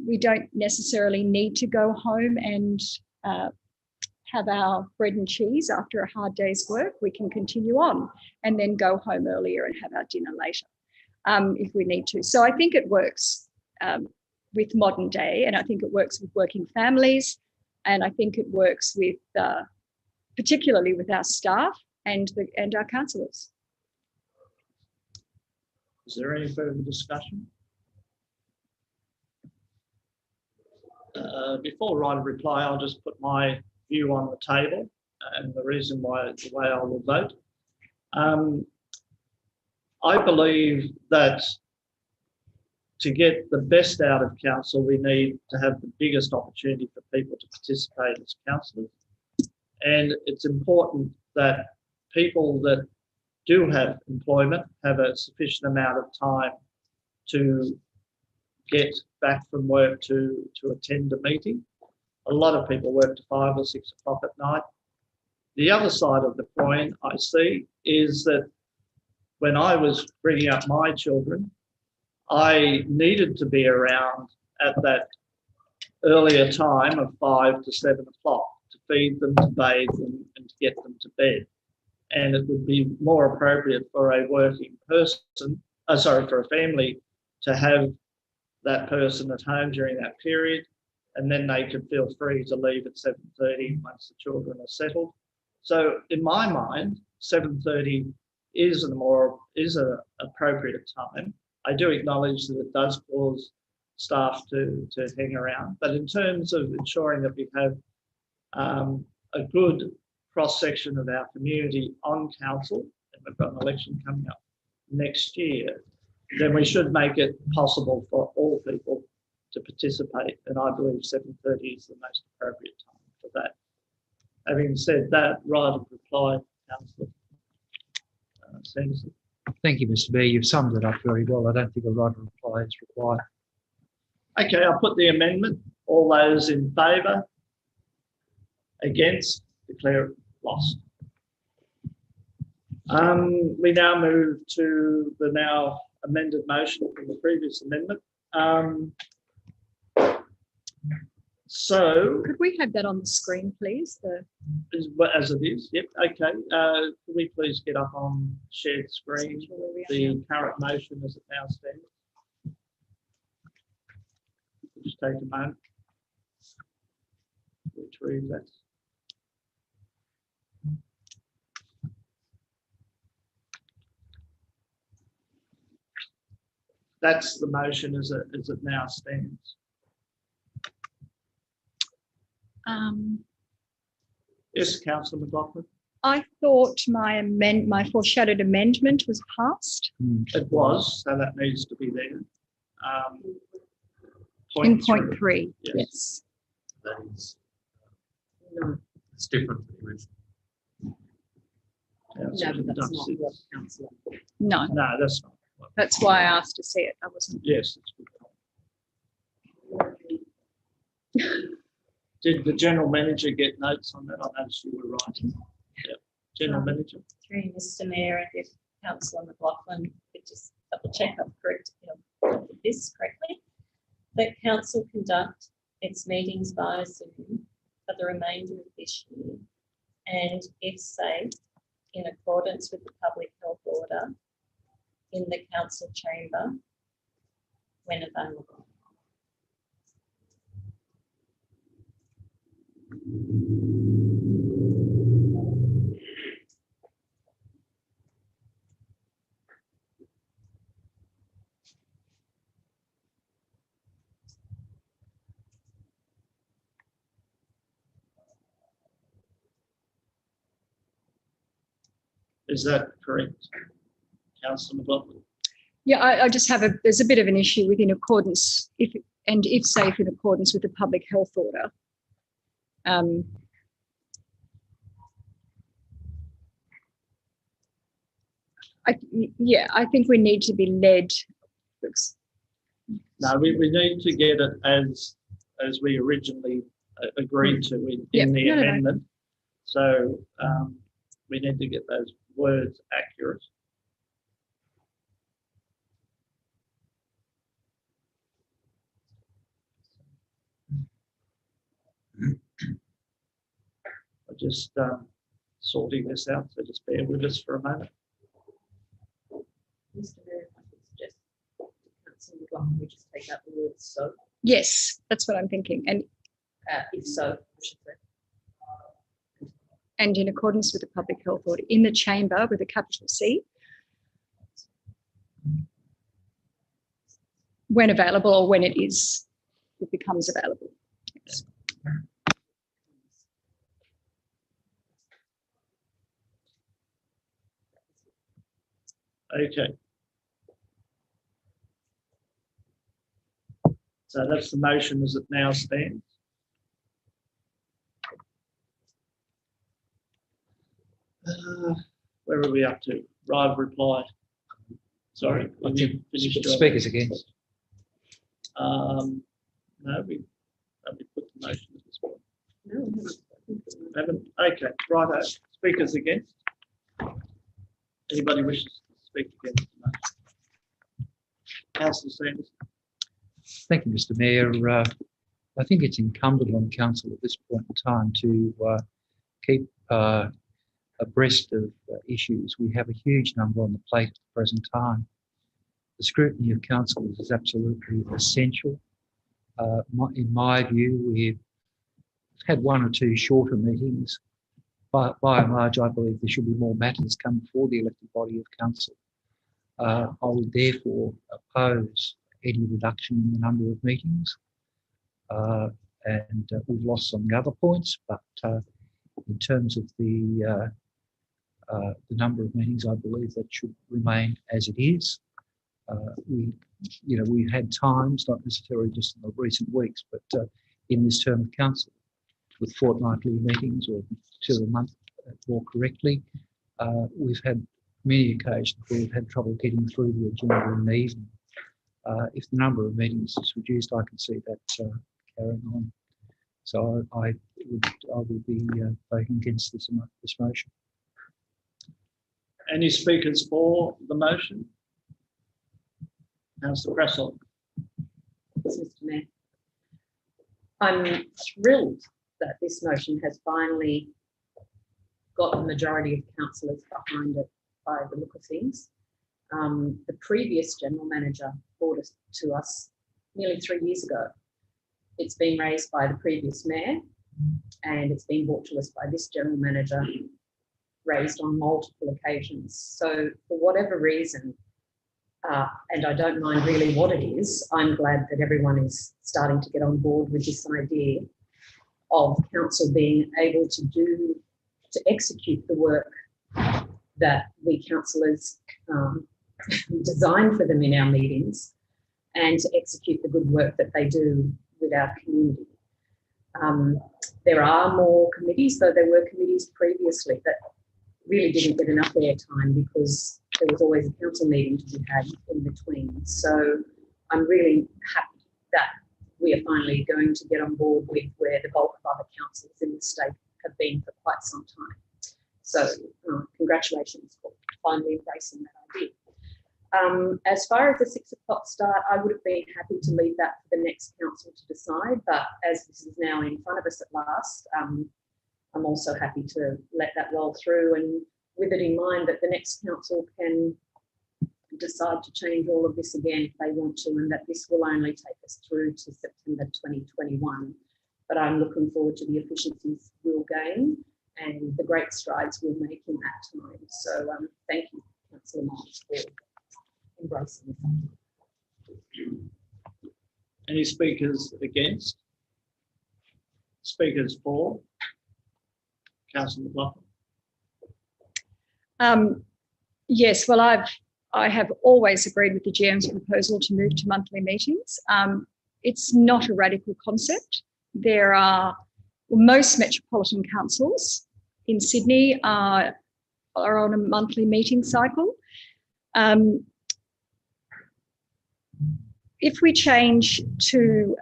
We don't necessarily need to go home and have our bread and cheese after a hard day's work. We can continue on and then go home earlier and have our dinner later if we need to. So I think it works with modern day, and I think it works with working families, and I think it works with particularly with our staff and our councillors. Is there any further discussion? Before I write a reply, I'll just put my view on the table and the reason why, the way I will vote. I believe that to get the best out of council, we need to have the biggest opportunity for people to participate as councillors. And it's important that people that do have employment have a sufficient amount of time to get back from work to attend a meeting. A lot of people work to 5 or 6 o'clock at night. The other side of the coin I see is that when I was bringing up my children, I needed to be around at that earlier time of 5 to 7 o'clock to feed them, to bathe them, and to get them to bed. And it would be more appropriate for a working person, for a family, to have that person at home during that period, and then they could feel free to leave at 7:30 once the children are settled. So in my mind, 7:30 is an appropriate time. I do acknowledge that it does cause staff to hang around, but in terms of ensuring that we have a good cross-section of our community on council, and we've got an election coming up next year, then we should make it possible for all people to participate. And I believe 7:30 is the most appropriate time for that. Having said that, right of reply, Councillor Sanderson. Thank you, Mr. Mayor. You've summed it up very well. I don't think a right of reply is required. Okay, I'll put the amendment. All those in favour? Against? Declare it lost. We now move to the now amended motion from the previous amendment. So, Could we have that on the screen, please? as it is, yep, okay. Can we please get up on shared screen the current motion as it now stands? Just take a moment. Retrieve that. That's the motion as it now stands. Yes, Councillor McLaughlin. I thought my foreshadowed amendment was passed. It was, so that needs to be there. In point three, yes. That is, no, it's different to the original. No, but that's not what councillor. No, No, that's not. that's why I asked to see it. I wasn't. Yes, it's good. Did the general manager get notes on that? I noticed you were writing. Yeah. General manager. Through Mr. Mayor, and if Councillor McLaughlin could just double check I've corrected this correctly, that council conduct its meetings via Zoom for the remainder of this year, and if safe, in accordance with the public health order, in the council chamber when available. Is that correct, Councillor McLaughlin? Yeah, I just have there's a bit of an issue with in accordance, if safe, in accordance with the public health order. I think we need to be led. No, we need to get it as we originally agreed to in the amendment. So we need to get those words accurate. I'm just sorting this out, so just bear with us for a moment. Mr. Mayor, if I could suggest councillor McLaughlin, we just take out the word so. Yes, that's what I'm thinking. And if so, I should say. And in accordance with the public health order in the chamber with a capital C, when available or when it becomes available. Yes. Okay. So that's the motion as it now stands. Where are we up to? Right of reply. Sorry, I have think you finished your- speakers against. No, we put the motion at this point. No, we haven't. Haven't? Okay, righto. Speakers against? Anybody wishes to speak against the motion? Councillor Sanderson. Thank you, Mr. Mayor. I think it's incumbent on council at this point in time to keep abreast of issues. We have a huge number on the plate at the present time. The scrutiny of council is absolutely essential. In my view, we've had one or two shorter meetings. By and large, I believe there should be more matters come before the elected body of council. I would therefore oppose any reduction in the number of meetings. And we've lost some of the other points, but in terms of the number of meetings, I believe that should remain as it is. We've had times, not necessarily just in the recent weeks, but in this term of council, with fortnightly meetings or to a month more correctly, we've had many occasions where we've had trouble getting through the agenda in the evening. If the number of meetings is reduced, I can see that carrying on. So I would be voting against this motion. Any speakers for the motion? Councillor Cresswell. Yes, Mr. Mayor. I'm thrilled that this motion has finally got the majority of councillors behind it by the look of things. The previous general manager brought it to us nearly 3 years ago. It's been raised by the previous mayor and it's been brought to us by this general manager, raised on multiple occasions. So for whatever reason, and I don't mind really what it is, I'm glad that everyone is starting to get on board with this idea of council being able to execute the work that we councillors design for them in our meetings and to execute the good work that they do with our community. There are more committees, though there were committees previously that really didn't get enough airtime because there was always a council meeting to be had in between. So I'm really happy that we are finally going to get on board with where the bulk of other councils in the state have been for quite some time. So congratulations for finally embracing that idea. As far as the 6 o'clock start, I would have been happy to leave that for the next council to decide, but as this is now in front of us at last, I'm also happy to let that roll through, and with it in mind that the next council can decide to change all of this again if they want to, and that this will only take us through to September 2021. But I'm looking forward to the efficiencies we'll gain and the great strides we'll make in that time. So thank you, Councillor Miles, for embracing this. Any speakers against? Speakers for? Councillor McLaughlin. Yes, well, I have always agreed with the GM's proposal to move to monthly meetings. It's not a radical concept. There are most metropolitan councils in Sydney are on a monthly meeting cycle. If we change to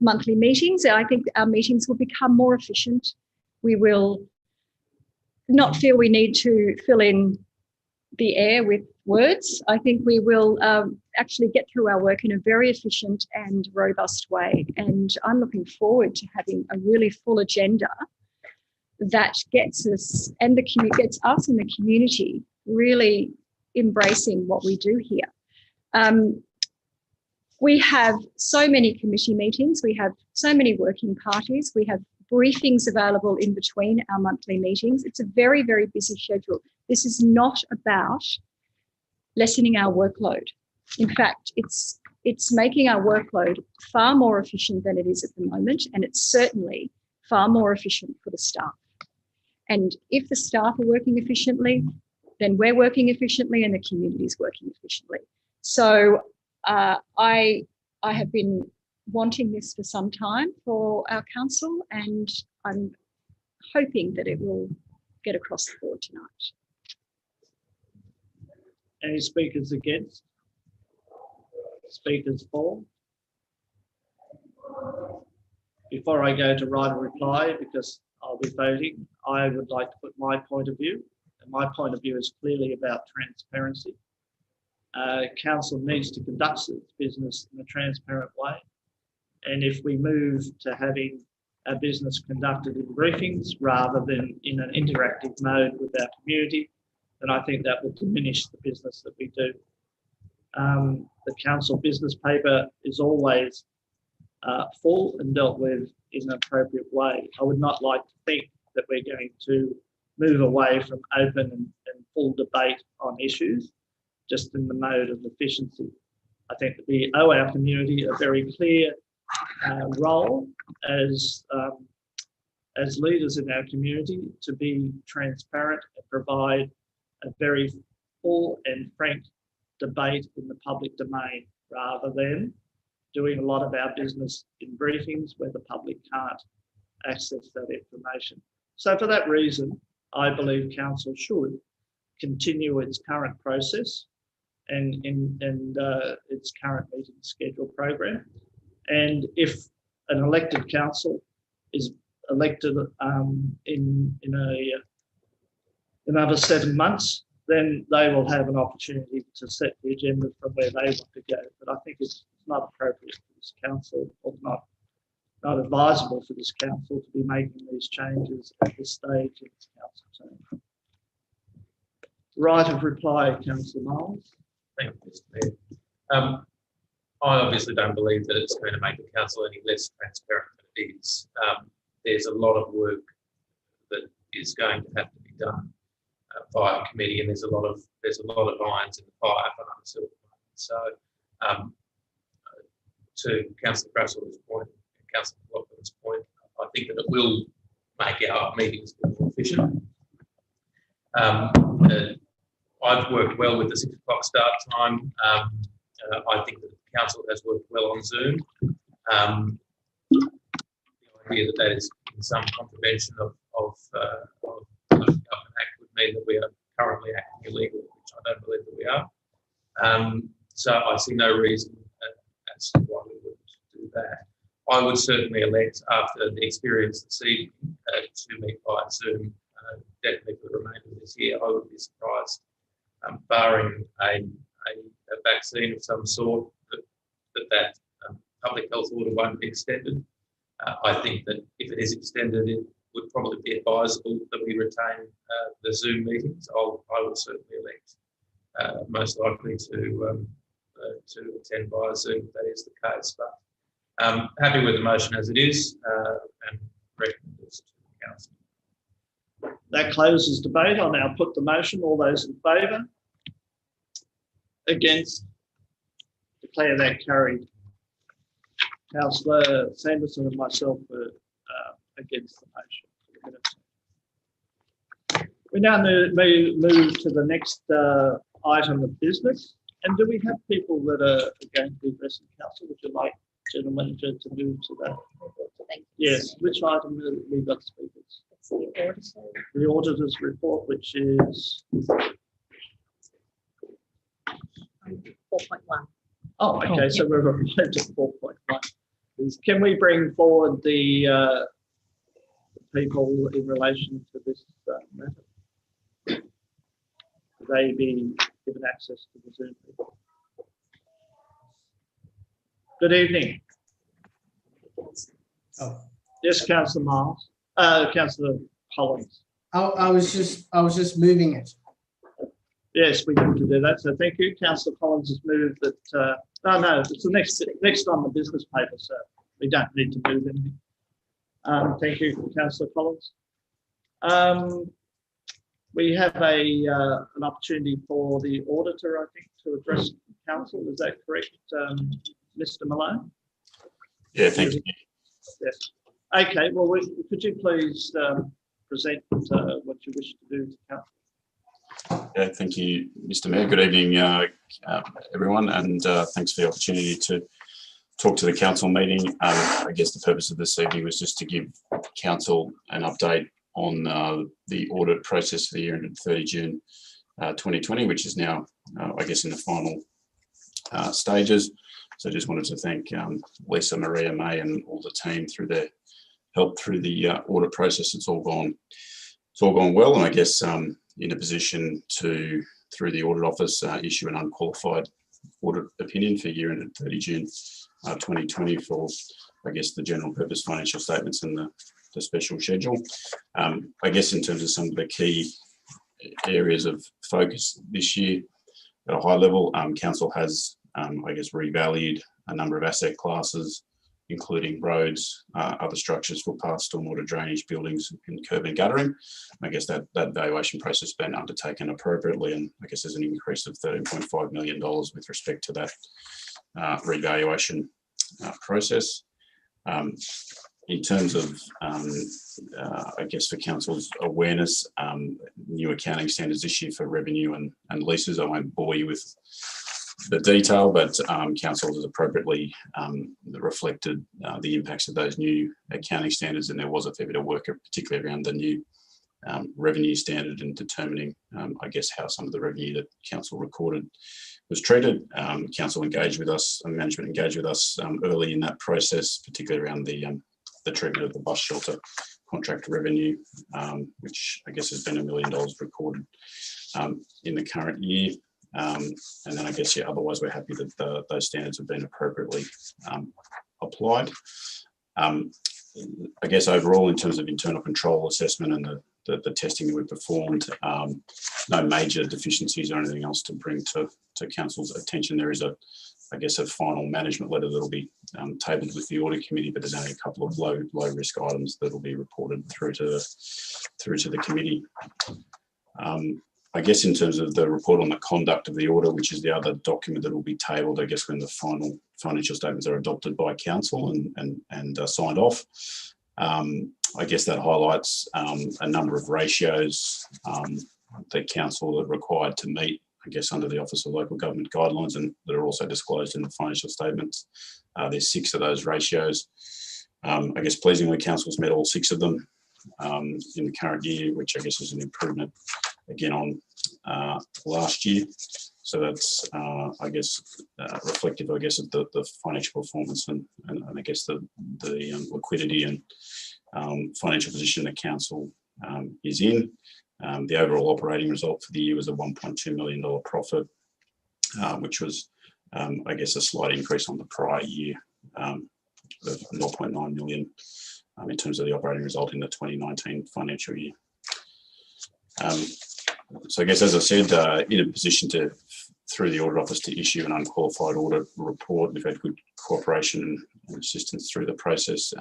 monthly meetings, I think our meetings will become more efficient. We will not feel we need to fill in the air with words. I think we will actually get through our work in a very efficient and robust way. And I'm looking forward to having a really full agenda that gets us and gets us and the community really embracing what we do here. We have so many committee meetings. We have so many working parties. We have briefings available in between our monthly meetings. It's a very, very busy schedule. This is not about lessening our workload. In fact, it's making our workload far more efficient than it is at the moment, and it's certainly far more efficient for the staff. And if the staff are working efficiently, then we're working efficiently and the community is working efficiently. So I have been wanting this for some time for our council, and I'm hoping that it will get across the board tonight. Any speakers against? Speakers for? Before I go to write a reply, because I'll be voting, I would like to put my point of view. And my point of view is clearly about transparency. Council needs to conduct its business in a transparent way. And if we move to having our business conducted in briefings rather than in an interactive mode with our community, then I think that will diminish the business that we do. The council business paper is always full and dealt with in an appropriate way. I would not like to think that we're going to move away from open and full debate on issues, just in the mode of efficiency. I think that we owe our community a very clear role as leaders in our community to be transparent and provide a very full and frank debate in the public domain, rather than doing a lot of our business in briefings where the public can't access that information. So for that reason, I believe council should continue its current process and its current meeting schedule program. And if an elected council is elected in another 7 months, then they will have an opportunity to set the agenda from where they want to go. But I think it's not appropriate for this council, or not advisable for this council to be making these changes at this stage of its council term. Right of reply, Councillor Miles. Thank you, Mr. Mayor. I obviously don't believe that it's going to make the council any less transparent than it is. There's a lot of work that is going to have to be done by a committee, and there's a lot of irons in the fire for until. So, to Councillor Brassel's point and Councillor Lachlan's point, I think that it will make our meetings more efficient. I've worked well with the 6 o'clock start time. I think that the council has worked well on Zoom. The idea that is in some contravention of the Government Act would mean that we are currently acting illegally, which I don't believe that we are. So I see no reason as to why we wouldn't do that. I would certainly elect, after the experience this evening, to meet via Zoom, definitely for the remainder of this year. I would be surprised, barring a vaccine of some sort, that public health order won't be extended. I think that if it is extended, it would probably be advisable that we retain the Zoom meetings. I would certainly elect most likely to attend via Zoom if that is the case. But happy with the motion as it is, and recommend this to the council. That closes debate. I'll now put the motion. All those in favour? Against? Declare that carried. Councillor Sanderson and myself were against the motion. We now move to the next item of business. And do we have people that are going to be addressing council? Would you like, gentlemen, to move to that? Yes. Which item have we got speakers? It's the auditor. The auditor's report, which is 4.1. Oh, okay. So we're referring to 4.1. Can we bring forward the people in relation to this matter? Will they be given access to the Zoom people? Good evening. Oh. Yes, Councillor Miles. Councillor Collins. I was just moving it. Yes, we need to do that. So thank you. Councillor Collins has moved that. No, it's the next on the business paper, so we don't need to move anything. Thank you, Councillor Collins. We have an opportunity for the auditor, I think, to address council. Is that correct, Mr. Malone? Yeah, thank you. Yes. Okay. Well, could you please present what you wish to do to council? Yeah, thank you, Mr. Mayor. Good evening, everyone, and thanks for the opportunity to talk to the council meeting. I guess the purpose of this evening was just to give council an update on the audit process for the year ended 30 June 2020, which is now, I guess, in the final stages. So I just wanted to thank Lisa, Maria, May, and all the team through their help through the audit process. It's all gone well, and I guess in a position to, through the audit office, issue an unqualified audit opinion for year ended 30 June 2020 for, I guess, the general purpose financial statements and the special schedule. I guess in terms of some of the key areas of focus this year, at a high level, council has, I guess, revalued a number of asset classes, including roads, other structures, footpaths, stormwater drainage, buildings, and curb and guttering. I guess that valuation process has been undertaken appropriately, and I guess there's an increase of $13.5 million with respect to that revaluation process. In terms of, I guess, for council's awareness, new accounting standards this year for revenue and leases. I won't bore you with the detail, but council has appropriately reflected the impacts of those new accounting standards, and there was a fair bit of work, particularly around the new revenue standard and determining, I guess, how some of the revenue that council recorded was treated. Council engaged with us, and management engaged with us early in that process, particularly around the treatment of the bus shelter contract revenue, which I guess has been $1 million recorded in the current year. And then I guess, yeah, otherwise we're happy that those standards have been appropriately applied. I guess overall, in terms of internal control assessment and the testing that we performed, no major deficiencies or anything else to bring to council's attention. There is I guess, a final management letter that will be tabled with the audit committee, but there's only a couple of low risk items that will be reported through to the committee. I guess in terms of the report on the conduct of the audit, which is the other document that will be tabled, I guess, when the final financial statements are adopted by council and signed off. I guess that highlights a number of ratios that council are required to meet, I guess, under the Office of Local Government Guidelines, and that are also disclosed in the financial statements. There's 6 of those ratios. I guess pleasingly, council's met all 6 of them in the current year, which I guess is an improvement again on last year. So that's, I guess, reflective, I guess, of the financial performance and I guess the liquidity and financial position that council is in. The overall operating result for the year was a $1.2 million profit, which was, I guess, a slight increase on the prior year of $0.9 million in terms of the operating result in the 2019 financial year. So I guess, as I said, in a position to, through the audit office, to issue an unqualified audit report. We've had good cooperation and assistance through the process.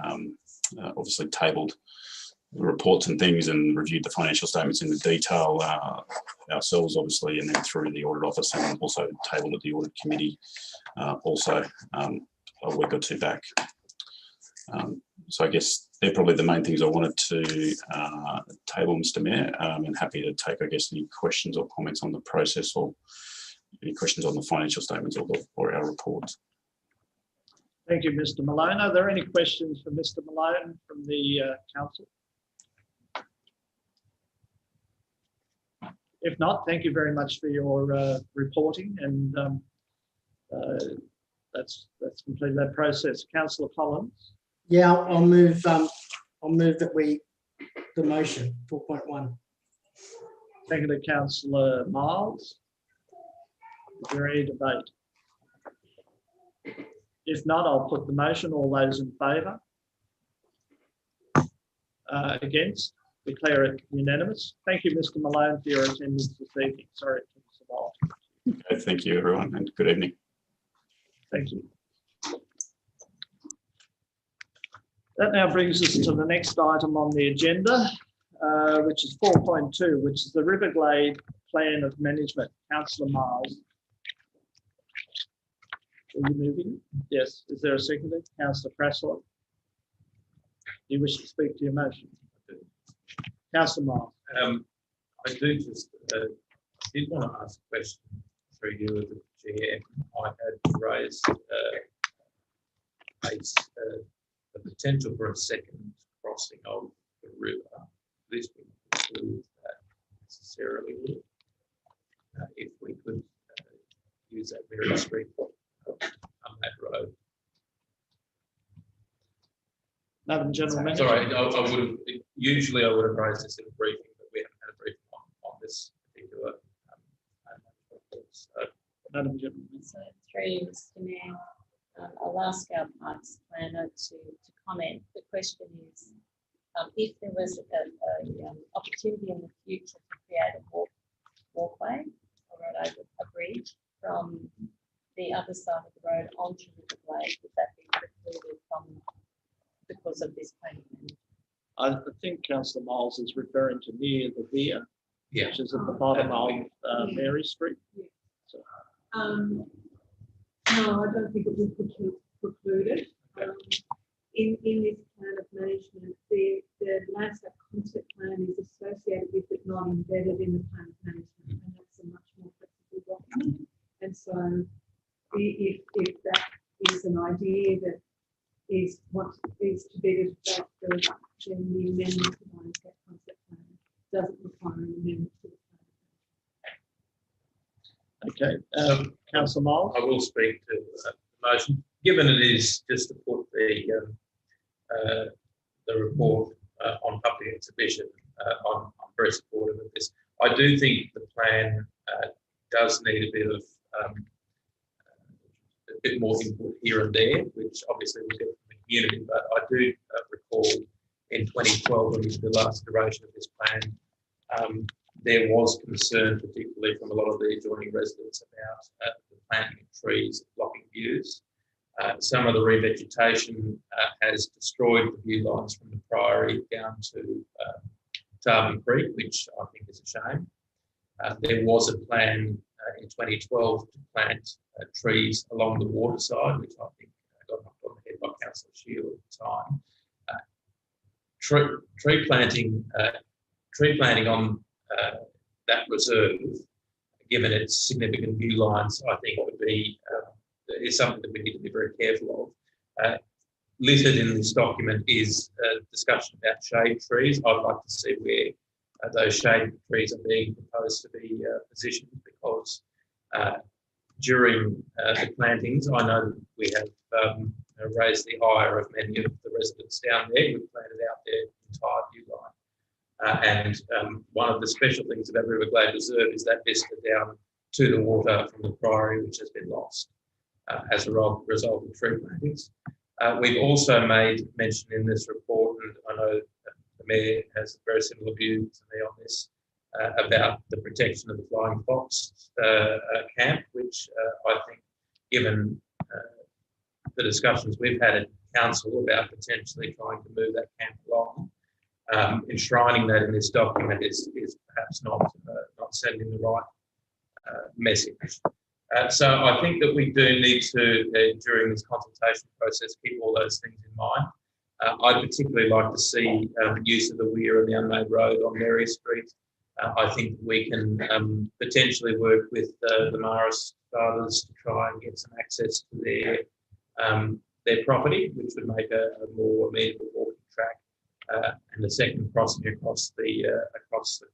Obviously tabled the reports and things and reviewed the financial statements in the detail ourselves, obviously, and then through the audit office, and also tabled at the audit committee also a week or 2 back. So I guess they're probably the main things I wanted to table, Mr. Mayor, and happy to take, I guess, any questions or comments on the process or any questions on the financial statements or our reports. Thank you, Mr. Malone. Are there any questions for Mr. Malone from the council? If not, thank you very much for your reporting, and that's completed that process. Councillor Collins. Yeah, I'll move that we, the motion 4.1. Seconded, Councillor Miles. Is there any debate? If not, I'll put the motion. All those in favour? Against? Declare it unanimous. Thank you, Mr. Malone, for your attendance this evening. Sorry it took us a while. Okay, thank you, everyone, and good evening. Thank you. That now brings us to the next item on the agenda, which is 4.2, which is the Riverglade Plan of Management. Councillor Miles. Are you moving? Yes. Is there a seconder? Councillor Craslow. Do you wish to speak to your motion? Councillor Miles. I do just did want to ask a question through you as the chair. I had raised the potential for a second crossing of the river. This would include that necessarily if we could use that Mary Street on that road. Madam General Manager. Sorry, I would have usually I would have raised this in a briefing, but we haven't had a briefing on this particular. So, Madam General Manager. So through you, Mr. Mayor, I'll ask our parks planner to comment. The question is, if there was an opportunity in the future to create a walkway or a bridge from the other side of the road onto the Glade, would that be precluded from because of this payment? I think Councillor Miles is referring to near the Via, yeah. which is at the bottom of Mary Street. So, no, I don't think it would be precluded. In this plan of management, the landscape concept plan is associated with it, not embedded in the plan of management, and that's a much more flexible document. And so, if that is an idea that is to be developed, then the amendment to the landscape concept plan doesn't require an amendment to the plan. okay, Councillor Miles. I will speak to the motion, given it is just to put the report on public exhibition. I'm very supportive of this. I do think the plan does need a bit more input here and there, which obviously we'll get from the community. But I do recall in 2012, when we did the last iteration of this plan, there was concern, particularly from a lot of the adjoining residents, about the planting of trees blocking views. Some of the revegetation has destroyed the view lines from the Priory down to Darby Creek, which I think is a shame. There was a plan in 2012 to plant trees along the waterside, which I think got knocked on the head by Councillor Shield at the time. Tree planting on that reserve, given its significant view lines, I think would be is something that we need to be very careful of. Listed in this document is a discussion about shade trees. I'd like to see where those shade trees are being proposed to be positioned, because during the plantings, I know that we have raised the ire of many of the residents down there who planted out their entire view line. And one of the special things about River Glade Reserve is that vista down to the water from the Priory, which has been lost as a result of tree plantings. We've also made mention in this report, and I know the Mayor has a very similar view to me on this, about the protection of the Flying Fox camp, which I think, given the discussions we've had at Council about potentially trying to move that camp along, enshrining that in this document is perhaps not sending the right message. So I think that we do need to, during this consultation process, keep all those things in mind. I'd particularly like to see use of the weir and the unmade road on Mary Street. I think we can potentially work with the Maris fathers to try and get some access to their property, which would make a more amenable walking track, and the second crossing across the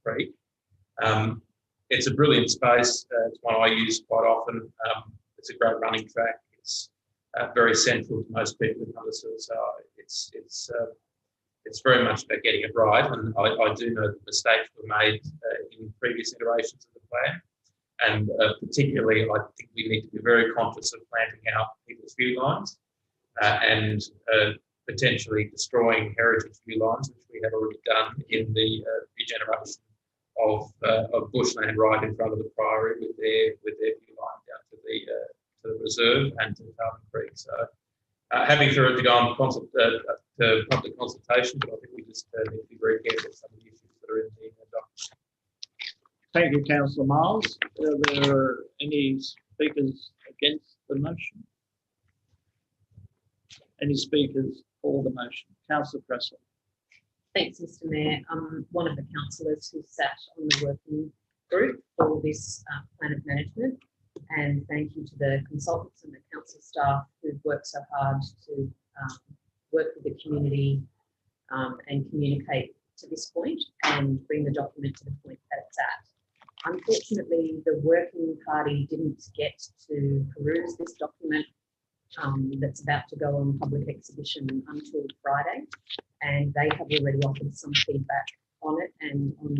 creek. It's a brilliant space. It's one I use quite often. It's a great running track. It's very central to most people in Huddersfield, so it's very much about getting it right. And I do know that mistakes were made in previous iterations of the plan, and particularly I think we need to be very conscious of planting out people's view lines and potentially destroying heritage view lines, which we have already done in the regeneration of bushland right in front of the Priory with their view line down to the reserve and to Darby Creek. So happy for it to go on to public consultation, but I think we just need to be very careful of some of the issues that are in the document. Thank you, Councillor Miles. Are there any speakers against the motion? Any speakers for the motion? Councillor Cresswell. Thanks, Mr. Mayor. I'm one of the councillors who sat on the working group for this plan of management. And thank you to the consultants and the council staff who've worked so hard to work with the community and communicate to this point and bring the document to the point that it's at. Unfortunately, the working party didn't get to peruse this document that's about to go on public exhibition until Friday, and they have already offered some feedback on it and on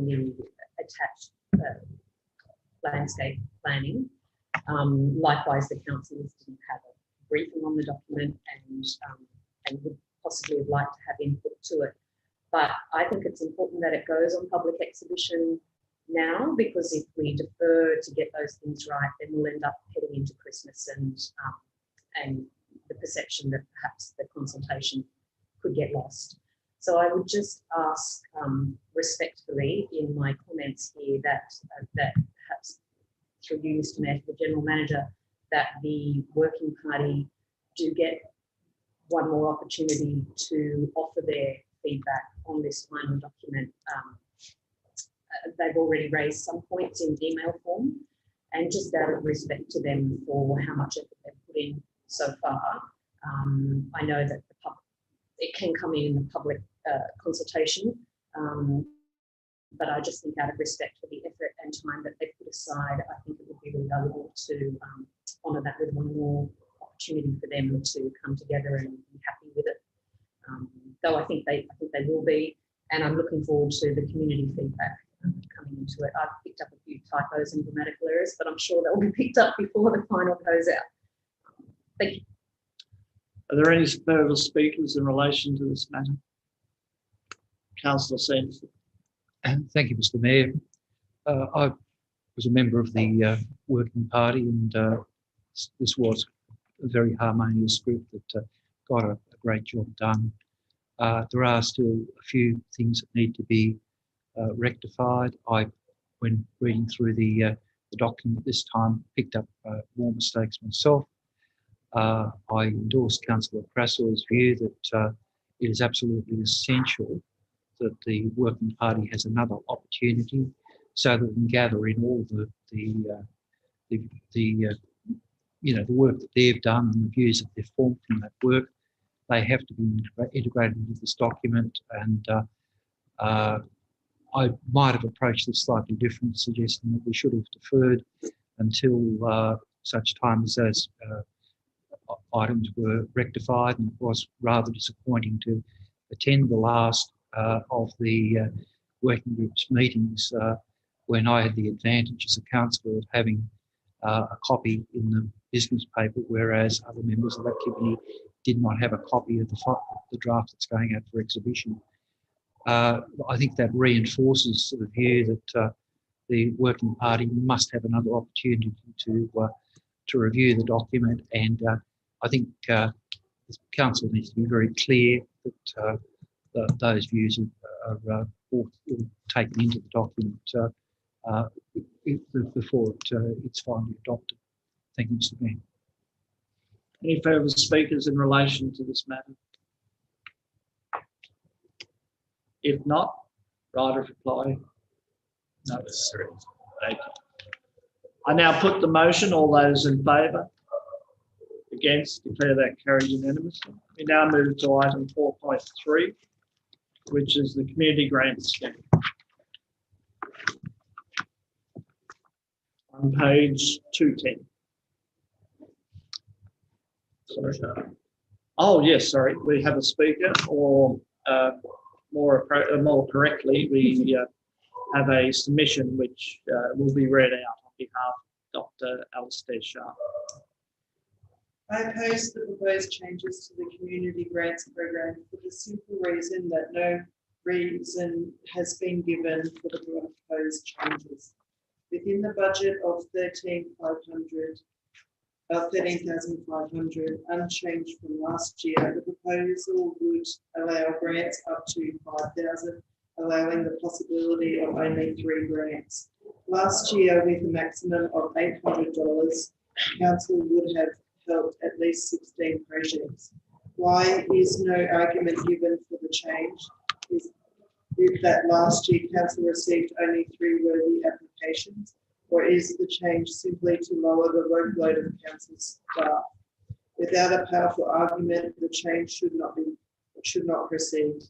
the attached landscape planning. Likewise, the councillors didn't have a briefing on the document and would possibly have liked to have input to it. But I think it's important that it goes on public exhibition now, because if we defer to get those things right, then we'll end up heading into Christmas and the perception that perhaps the consultation could get lost. So I would just ask respectfully in my comments here that perhaps through you, Mr. Mayor, to the General Manager, that the working party do get one more opportunity to offer their feedback on this final document. They've already raised some points in email form, and just out of respect to them for how much effort they've put in so far, I know that it can come in the public consultation, but I just think out of respect for the effort and time that they've put aside, I think it would be really valuable to honour that with one more opportunity for them to come together and be happy with it. Though I think they will be, and I'm looking forward to the community feedback coming into it. I've picked up a few typos and grammatical errors, but I'm sure they'll be picked up before the final goes out. Thank you. Are there any further speakers in relation to this matter? Councillor Sanderson. Thank you, Mr. Mayor. I was a member of the working party, and this was a very harmonious group that got a great job done. There are still a few things that need to be rectified. When reading through the document this time, picked up more mistakes myself. I endorse Councillor Craswell's view that it is absolutely essential that the working party has another opportunity so that we can gather in all the work that they've done and the views that they've formed from that work. They have to be integrated into this document, and I might have approached this slightly different, suggesting that we should have deferred until such time as those items were rectified, and it was rather disappointing to attend the last of the working group's meetings when I had the advantage as a councillor of having a copy in the business paper, whereas other members of that committee did not have a copy of the draft that's going out for exhibition. I think that reinforces the view that the working party must have another opportunity to review the document, and I think the council needs to be very clear that those views are all taken into the document before it's finally adopted. Thank you, Mr. Mayor. Any further speakers in relation to this matter? If not, right of reply? No. Thank you. I now put the motion. All those in favour? Against? Declare that carried unanimously. We now move to item 4.3, which is the community grant scheme. On page 210. Sorry. Oh yes, sorry. We have a speaker, or more correctly, we have a submission which will be read out on behalf of Dr. Alistair Sharp. I oppose the proposed changes to the community grants program for the simple reason that no reason has been given for the proposed changes. Within the budget of 13,500, unchanged from last year, the proposal would allow grants up to 5,000, allowing the possibility of only 3 grants. Last year, with a maximum of $800, council would have helped at least 16 projects. Why is no argument given for the change? that last year council received only 3 worthy applications, or is the change simply to lower the workload of council staff? Without a powerful argument, the change should not proceed.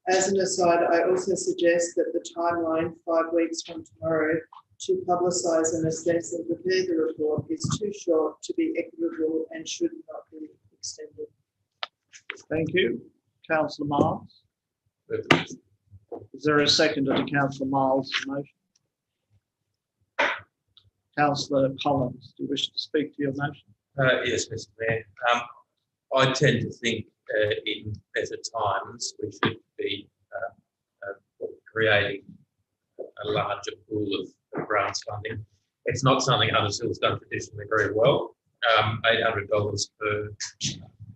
As an aside, I also suggest that the timeline, 5 weeks from tomorrow, to publicise and assess and prepare the report is too short to be equitable and should not be extended. Thank you. Councillor Miles. Is there a seconder to Councillor Miles' motion? Councillor Collins, do you wish to speak to your motion? Yes, Mr. Mayor. I tend to think in better times we should be creating a larger pool of grants funding. It's not something Huddersfield's done traditionally very well. $800 per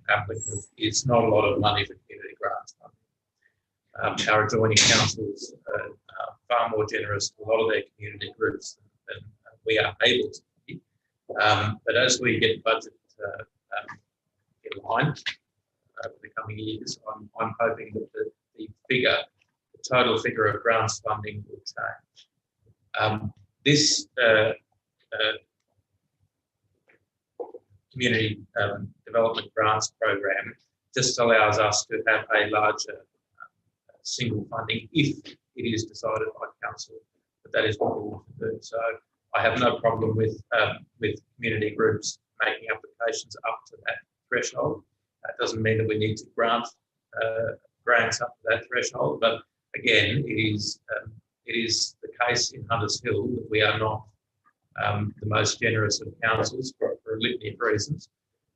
applicant is not a lot of money for community grants funding. Our adjoining councils are far more generous to a lot of their community groups than we are able to be. But as we get budget in line over the coming years, I'm hoping that the total figure of grants funding will change. This community development grants program just allows us to have a larger single funding if it is decided by council that is what we want to do. So I have no problem with community groups making applications up to that threshold. That doesn't mean that we need to grant grants up to that threshold, but again, it is the case in Huddersfield that we are not the most generous of councils for a litany of reasons,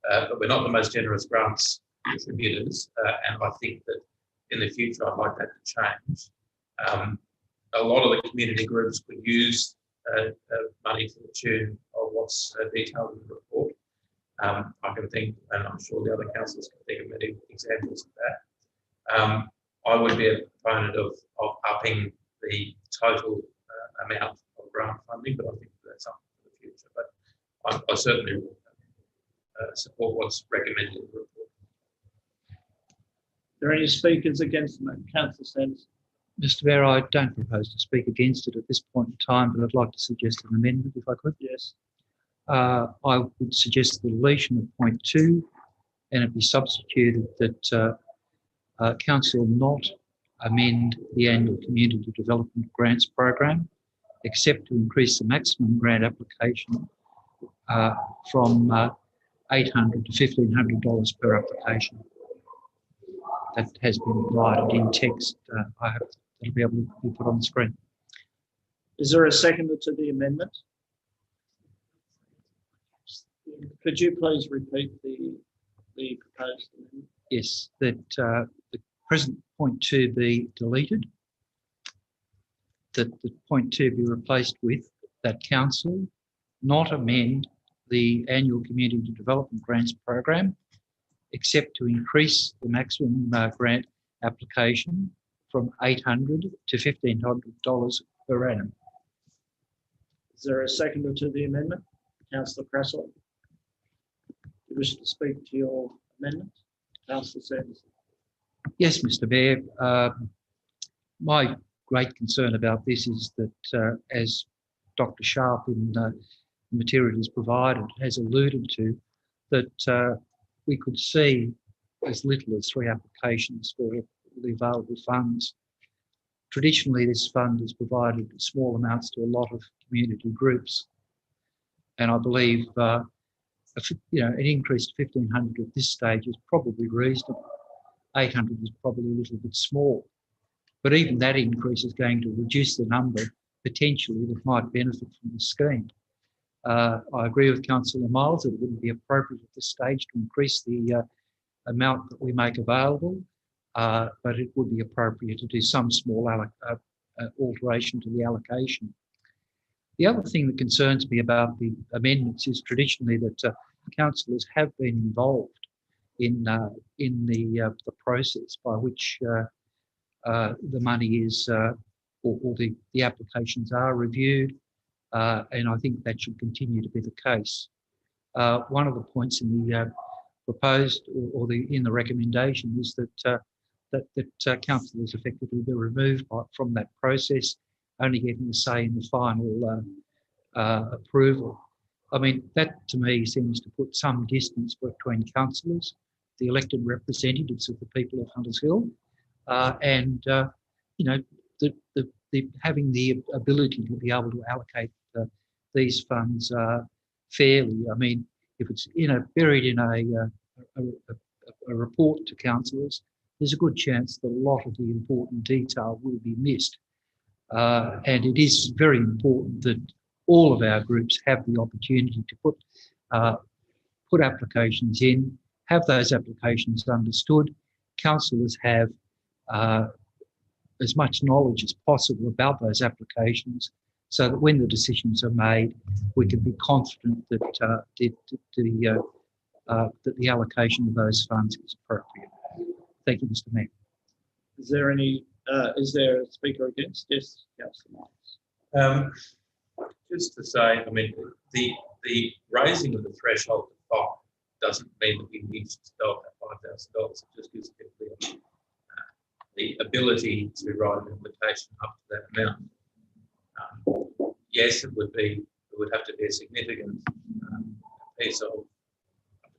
but we're not the most generous grants contributors, and I think that in the future I'd like that to change. A lot of the community groups could use money to the tune of what's detailed in the report. I can think, and I'm sure the other councillors can think of many examples of that. I would be a proponent of upping the total amount of grant funding, but I think that's something for the future. But I certainly support what's recommended in the report. Are there any speakers against the motion? Councillor Sanderson. Mr. Mayor, I don't propose to speak against it at this point in time, but I'd like to suggest an amendment if I could. Yes. I would suggest the deletion of point 2 and it be substituted that council not amend the annual community development grants program, except to increase the maximum grant application from $800 to $1,500 per application. That has been provided in text. I hope it'll be able to be put on the screen. Is there a seconder to the amendment? Could you please repeat the proposed amendment? Yes, that the present point 2 be deleted, that the point 2 be replaced with that council not amend the annual community development grants program, except to increase the maximum grant application from $800 to $1,500 per annum. Is there a seconder to the amendment? Councillor Krassel. Do you wish to speak to your amendment? Councillor Sanderson. Yes, Mr. Mayor. My great concern about this is that, as Dr. Sharp in the materials provided has alluded to, that we could see as little as 3 applications for the available funds. Traditionally, this fund has provided small amounts to a lot of community groups, and I believe an increase to 1,500 at this stage is probably reasonable. 800 is probably a little bit small, but even that increase is going to reduce the number potentially that might benefit from the scheme. I agree with Councillor Miles that it wouldn't be appropriate at this stage to increase the amount that we make available, but it would be appropriate to do some small alteration to the allocation. The other thing that concerns me about the amendments is traditionally that councillors have been involved in the process by which the money is or the applications are reviewed, and I think that should continue to be the case. One of the points in the proposed or in the recommendation is that that councillors effectively be removed from that process, only getting a say in the final approval. I mean, that to me seems to put some distance between councillors, the elected representatives of the people of Hunters Hill, and you know, having the ability to be able to allocate these funds fairly. I mean, if it's buried in a report to councillors, there's a good chance that a lot of the important detail will be missed. And it is very important that all of our groups have the opportunity to put applications in, have those applications understood. Councillors have as much knowledge as possible about those applications, so that when the decisions are made, we can be confident that that the allocation of those funds is appropriate. Thank you, Mr. Mayor. Is there any? Is there a speaker against? Yes, Councillor Miles. Just to say, I mean, the raising of the threshold to 5 doesn't mean that we need to stop at $5,000. It just gives people the ability to write an application up to that amount. Yes, it would have to be a significant piece of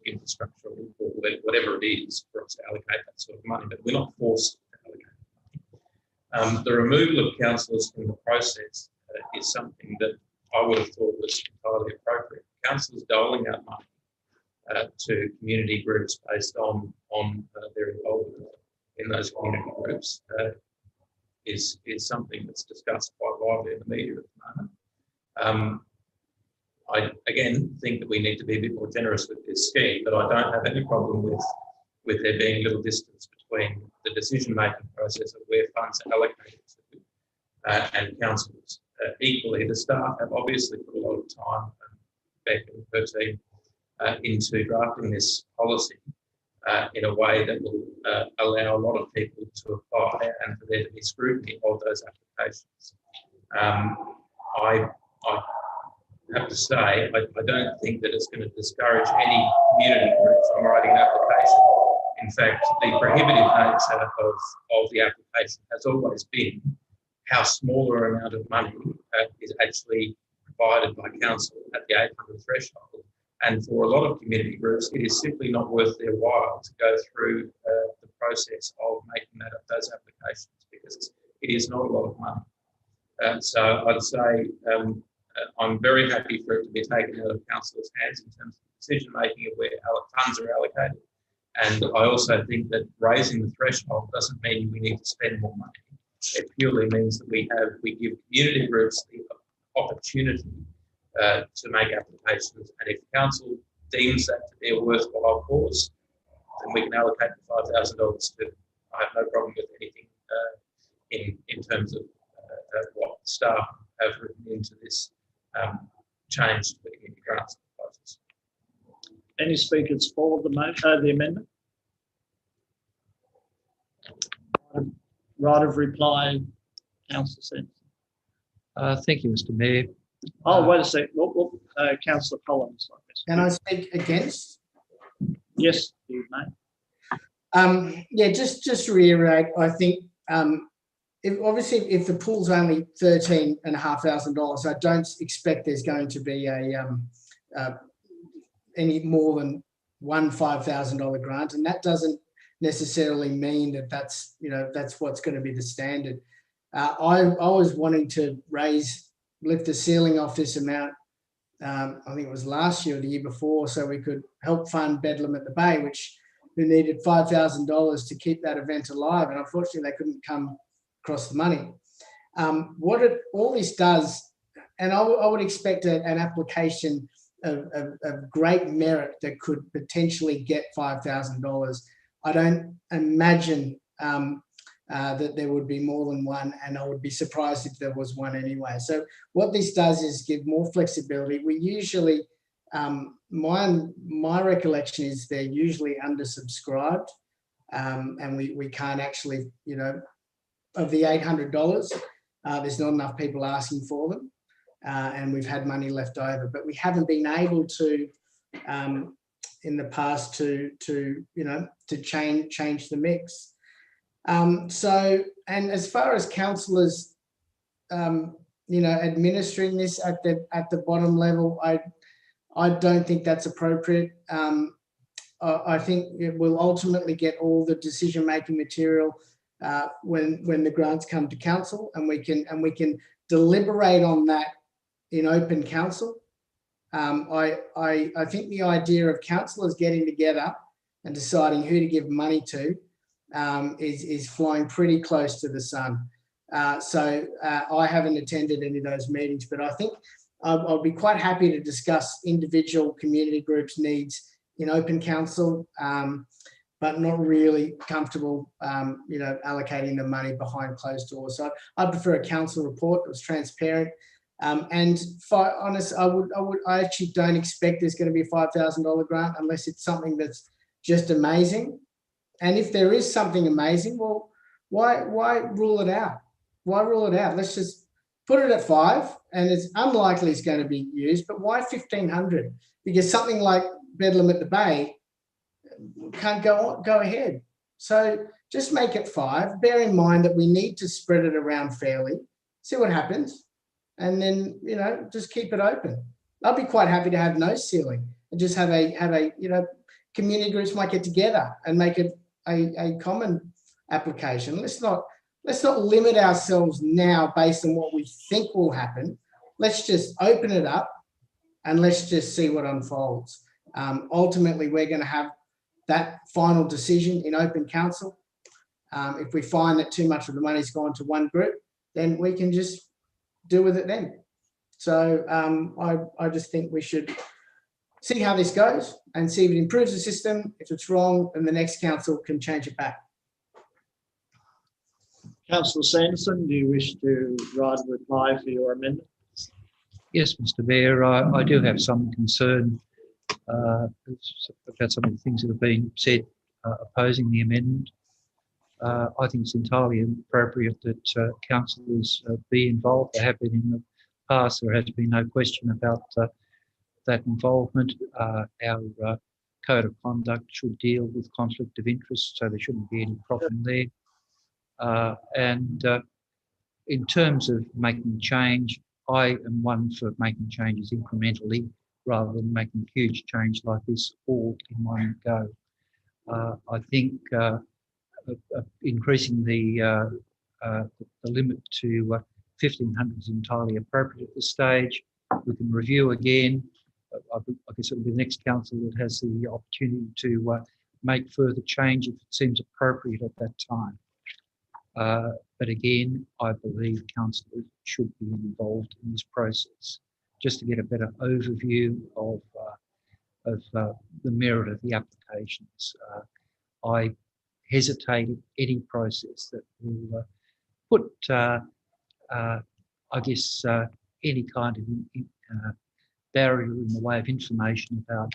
infrastructure or whatever it is for us to allocate that sort of money, but we're not forced to allocate money. The removal of councillors from the process is something that I would have thought was entirely appropriate. Councillors doling out money to community groups based on their involvement in those community groups is something that's discussed quite widely in the media at the moment. I again think that we need to be a bit more generous with this scheme, but I don't have any problem with there being a little distance between the decision-making process of where funds are allocated to and councillors. Equally, the staff have obviously put a lot of time, Beck and her team, into drafting this policy in a way that will allow a lot of people to apply and for there to be scrutiny of those applications. I have to say, I don't think that it's going to discourage any community groups from writing an application. In fact, the prohibitive nature of the application has always been how smaller amount of money is actually provided by council at the 800 threshold. And for a lot of community groups, it is simply not worth their while to go through the process of making those applications because it is not a lot of money. So I'd say I'm very happy for it to be taken out of councillors' hands in terms of decision-making of where funds are allocated. And I also think that raising the threshold doesn't mean we need to spend more money. It purely means that we give community groups the opportunity to make applications, and if council deems that to be a worthwhile cause, then we can allocate the $5,000 to. I have no problem with anything in terms of what staff have written into this change to the community grants proposals. Any speakers for the motion, the amendment? Right of reply, Councillor Sanderson. Thank you, Mr. Mayor. Oh, wait a sec. Councillor Collins. Can I speak against? Yes, you may. Yeah, just to reiterate, I think if the pool's only $13,500, I don't expect there's going to be any more than one $5,000 grant, and that doesn't necessarily mean that that's what's going to be the standard. I was wanting to lift the ceiling off this amount. I think it was last year or the year before, so we could help fund Bedlam at the Bay, who needed $5,000 to keep that event alive, and unfortunately they couldn't come across the money. All this does, and I would expect an application of great merit that could potentially get $5,000. I don't imagine that there would be more than one, and I would be surprised if there was one anyway. So what this does is give more flexibility. We usually, my recollection is they're usually undersubscribed, and we can't actually, of the $800, there's not enough people asking for them, and we've had money left over, but we haven't been able to, in the past, to change the mix. So, and as far as councillors, administering this at the bottom level, I don't think that's appropriate. I think it will ultimately get all the decision-making material when the grants come to council, and we can deliberate on that in open council. I think the idea of councillors getting together and deciding who to give money to is flying pretty close to the sun. So I haven't attended any of those meetings, but I think I'll be quite happy to discuss individual community groups' needs in open council, but not really comfortable, allocating the money behind closed doors. So I prefer a council report that was transparent. And for honest, I actually don't expect there's going to be a $5,000 grant unless it's something that's just amazing. And if there is something amazing, well, why rule it out? Why rule it out? Let's just put it at 5, and it's unlikely it's going to be used, but why 1,500? Because something like Bedlam at the Bay can't go ahead. So just make it 5. Bear in mind that we need to spread it around fairly, see what happens, and then, just keep it open. I'll be quite happy to have no ceiling and just have a community groups might get together and make it a common application. Let's not limit ourselves now based on what we think will happen. Let's just open it up and let's just see what unfolds. Ultimately, we're going to have that final decision in open council. If we find that too much of the money's gone to one group, then we can just deal with it then. So I just think we should see how this goes and see if it improves the system. If it's wrong, then the next council can change it back. Councillor Sanderson, do you wish to write a reply for your amendment? Yes, Mr. Mayor, I do have some concern about some of the things that have been said opposing the amendment. I think it's entirely appropriate that councillors be involved. They have been in the past. There has been no question about that involvement. Our code of conduct should deal with conflict of interest, so there shouldn't be any problem there. And in terms of making change, I am one for making changes incrementally rather than making huge change like this all in one go. I think increasing the limit to 1,500 is entirely appropriate at this stage. We can review again. I guess it'll be the next council that has the opportunity to make further change if it seems appropriate at that time. But again, I believe councillors should be involved in this process just to get a better overview of the merit of the applications. I hesitate at any process that will put, any kind of barrier in the way of information about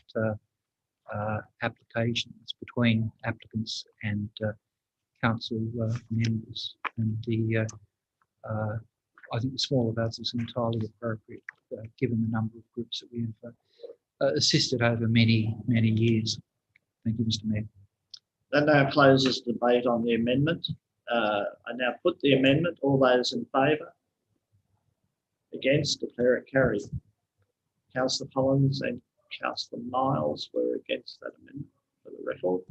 applications between applicants and council members. And I think the smaller votes is entirely appropriate given the number of groups that we have assisted over many, many years. Thank you, Mr. Mayor. That now closes debate on the amendment. I now put the amendment. All those in favour? Against? Declare it carried. Councillor Collins and Councillor Miles were against that amendment, for the record.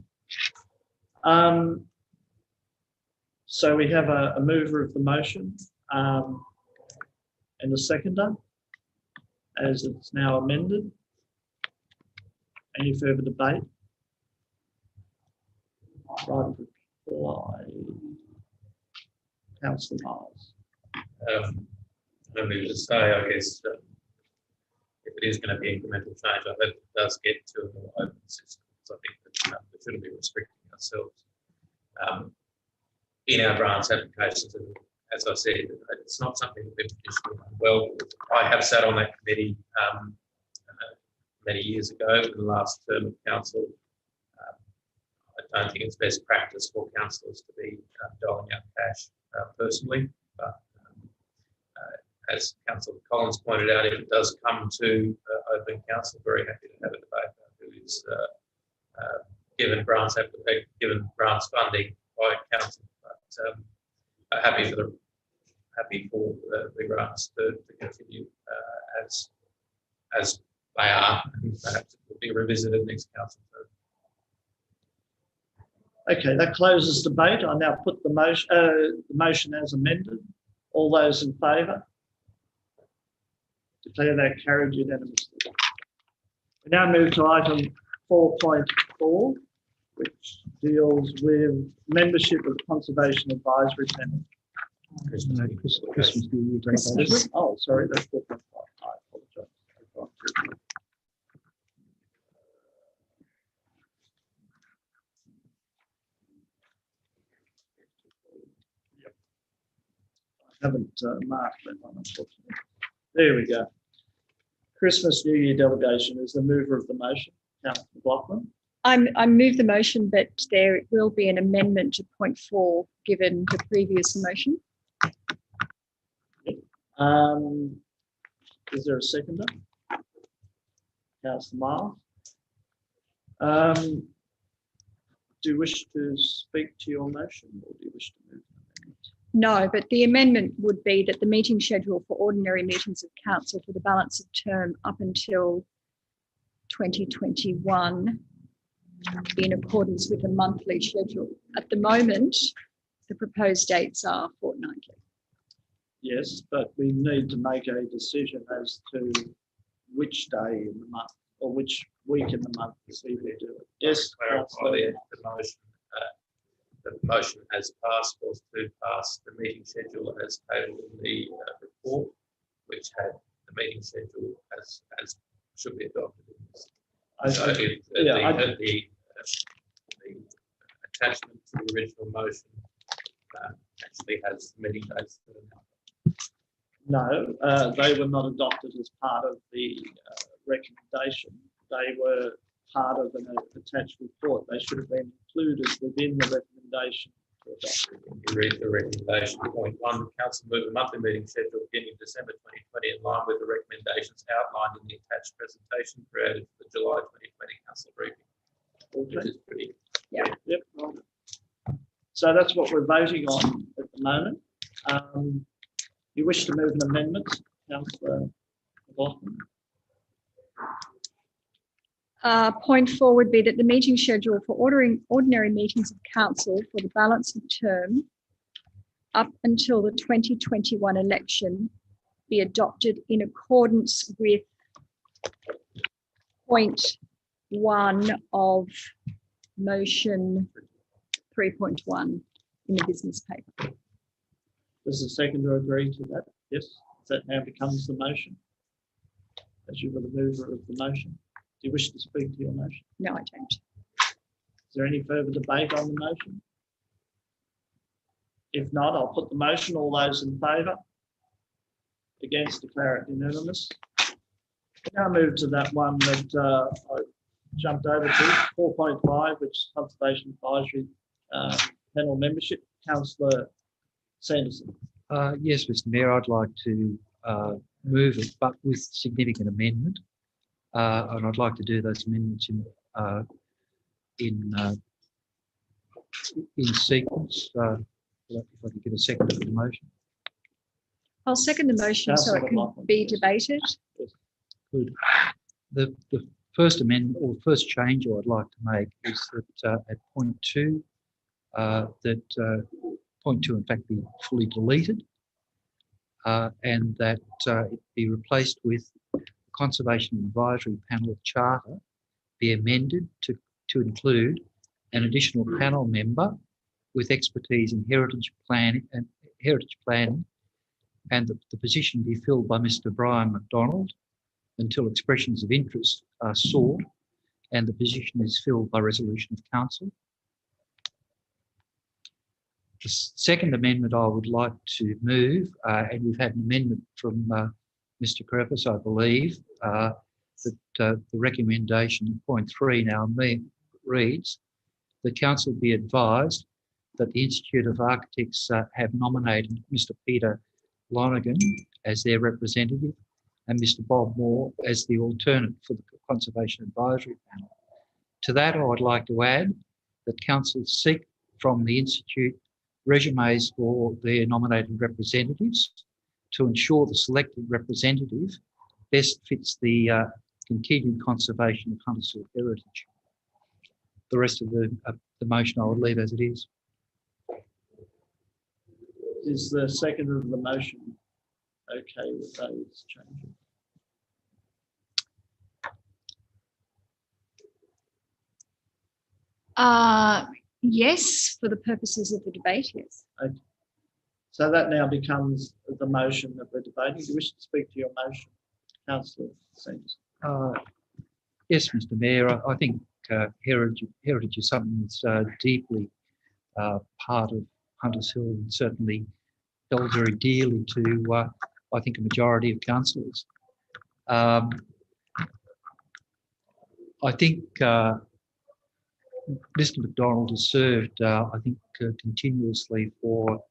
So we have a mover of the motion and a seconder, as it's now amended. Any further debate? Right reply. Councillor Miles. Let me just say, I guess, if it is going to be incremental change, I hope it does get to a more open system. So I think that we shouldn't be restricting ourselves. In our grants applications, and as I said, it's not something that we've traditionally done well. I have sat on that committee many years ago in the last term of council. I don't think it's best practice for councillors to be doling out cash personally, but as Councillor Collins pointed out, if it does come to open council, very happy to have a debate about who is given grants funding by council happy for the grants to continue as they are, and perhaps it will be revisited next council term. Okay, that closes debate. I now put the motion as amended. All those in favour? Declare that carried unanimously. We now move to item 4.4, which deals with membership of Conservation Advisory Panel. Christmas New Year. Oh, sorry, that's 4.5. I apologise. I haven't marked that one, unfortunately. There we go. Christmas New Year delegation is the mover of the motion. Councillor McLaughlin. I move the motion, but there will be an amendment to point 4 given the previous motion. Is there a seconder? Councillor Miles. Do you wish to speak to your motion, or do you wish to move the amendment? No, but the amendment would be that the meeting schedule for ordinary meetings of council for the balance of term up until 2021 in accordance with the monthly schedule. At the moment, the proposed dates are fortnightly. Yes, but we need to make a decision as to which day in the month or which week in the month we do it. Yes, clarify the motion as passed was to pass the meeting schedule as tabled in the report, which had the meeting schedule as should be adopted. The attachment to the original motion actually has meeting dates. No, they were not adopted as part of the recommendation. They were part of an attached report. They should have been included within the recommendation. When you read the recommendation, point 1, council move a monthly meeting schedule beginning December 2020 in line with the recommendations outlined in the attached presentation created for the July 2020 council briefing. Okay. Which is pretty. Yeah. Yep. So that's what we're voting on at the moment. You wish to move an amendment, Councillor McLaughlin? Point 4 would be that the meeting schedule for ordinary meetings of council for the balance of term up until the 2021 election be adopted in accordance with point 1 of motion 3.1 in the business paper. Does the seconder agree to that? Yes. That now becomes the motion, as you were the mover of the motion. Do you wish to speak to your motion? No, I don't. Is there any further debate on the motion? If not, I'll put the motion. All those in favour? Against, declare it unanimous. We now move to that one that I jumped over to, 4.5, which is Conservation Advisory Panel membership. Councillor Sanderson. Yes, Mr. Mayor, I'd like to move it, but with significant amendment. And I'd like to do those amendments in sequence. If I could get a second for the motion. I'll second the motion so it can be debated. Good. The first amendment or first change I'd like to make is that at point 2, point 2 in fact be fully deleted, and that it be replaced with the Conservation Advisory Panel Charter be amended to include an additional panel member with expertise in heritage planning, and the position be filled by Mr. Brian McDonald until expressions of interest are sought, and the position is filled by resolution of council. The second amendment I would like to move, and we've had an amendment from Mr. Krepis, I believe, that the recommendation, point 3 now reads, the council be advised that the Institute of Architects have nominated Mr. Peter Lonergan as their representative and Mr. Bob Moore as the alternate for the Conservation Advisory Panel. To that, I would like to add that council seek from the Institute resumes for their nominated representatives to ensure the selected representative best fits the continued conservation of Hunters Hill heritage. The rest of the motion I would leave as it is. Is the second of the motion okay with those changes? Yes, for the purposes of the debate, yes. Okay. So that now becomes the motion that we're debating. Do you wish to speak to your motion, Councillor Sanderson? Yes, Mr. Mayor, I think heritage is something that's deeply part of Hunters Hill and certainly held very dearly to, I think, a majority of councillors. I think Mr. McDonald has served, I think, continuously for,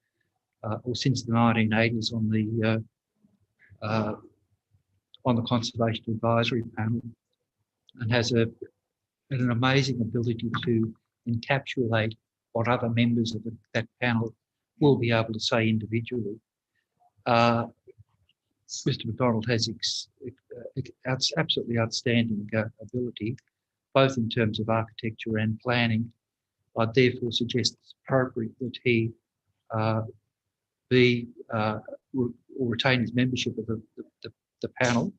or since the 1980s on the Conservation Advisory Panel, and has an amazing ability to encapsulate what other members of that panel will be able to say individually. Mr. McDonald has absolutely outstanding ability, both in terms of architecture and planning. I therefore suggest it's appropriate that he retain his membership of the panel,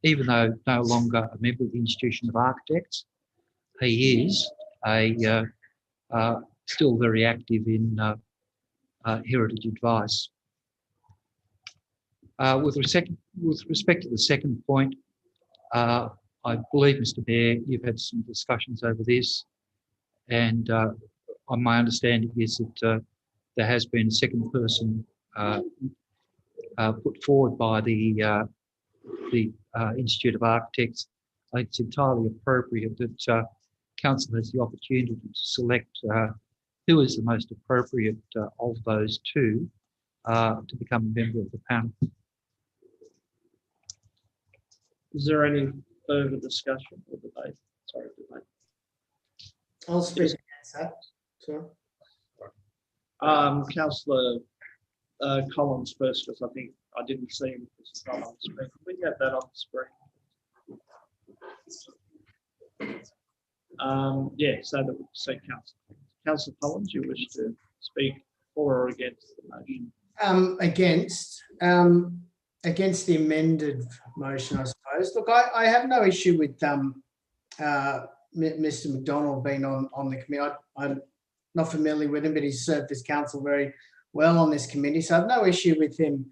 even though no longer a member of the Institution of Architects. He is still very active in heritage advice. With respect to the second point, I believe, Mr. Mayor, you've had some discussions over this, and my understanding is that there has been a second person put forward by the Institute of Architects. I think it's entirely appropriate that Council has the opportunity to select who is the most appropriate of those two to become a member of the panel. Is there any further discussion or debate? Sorry, debate. I'll speak against that. Sorry. Councillor Collins first, because I think I didn't see him. This is not on the screen. Can we have that on the screen? Yeah, so that we can see Councillor Collins, you wish to speak for or against the motion? Against the amended motion, I suppose. Look, I have no issue with Mr. McDonald being on the committee. I'm not familiar with him, but he's served this council very well on this committee, so I have no issue with him.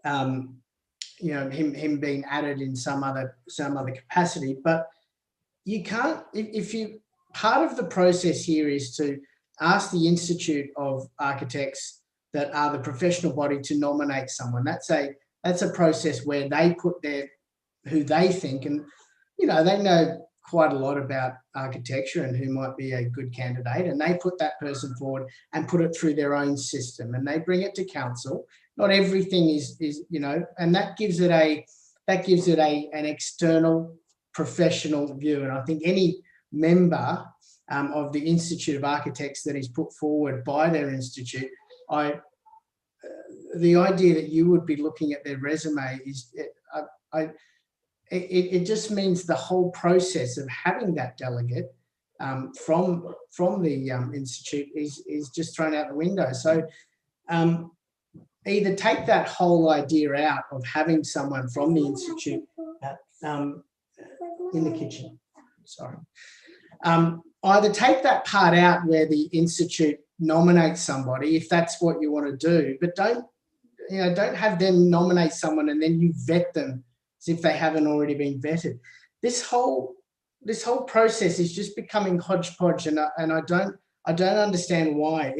Him being added in some other capacity. But you can't, part of the process here is to ask the Institute of Architects that are the professional body to nominate someone. That's a process where they put who they think, and they know quite a lot about architecture and who might be a good candidate, and they put that person forward and put it through their own system, and they bring it to council. Not everything is and that gives it an external professional view. And I think any member of the Institute of Architects that is put forward by their institute, the idea that you would be looking at their resume it just means the whole process of having that delegate from the institute is just thrown out the window. So either take that whole idea out of having someone from the institute in the kitchen. Sorry. Either take that part out where the institute nominates somebody if that's what you want to do, but don't have them nominate someone and then you vet them as if they haven't already been vetted. This whole process is just becoming hodgepodge, and I don't understand why.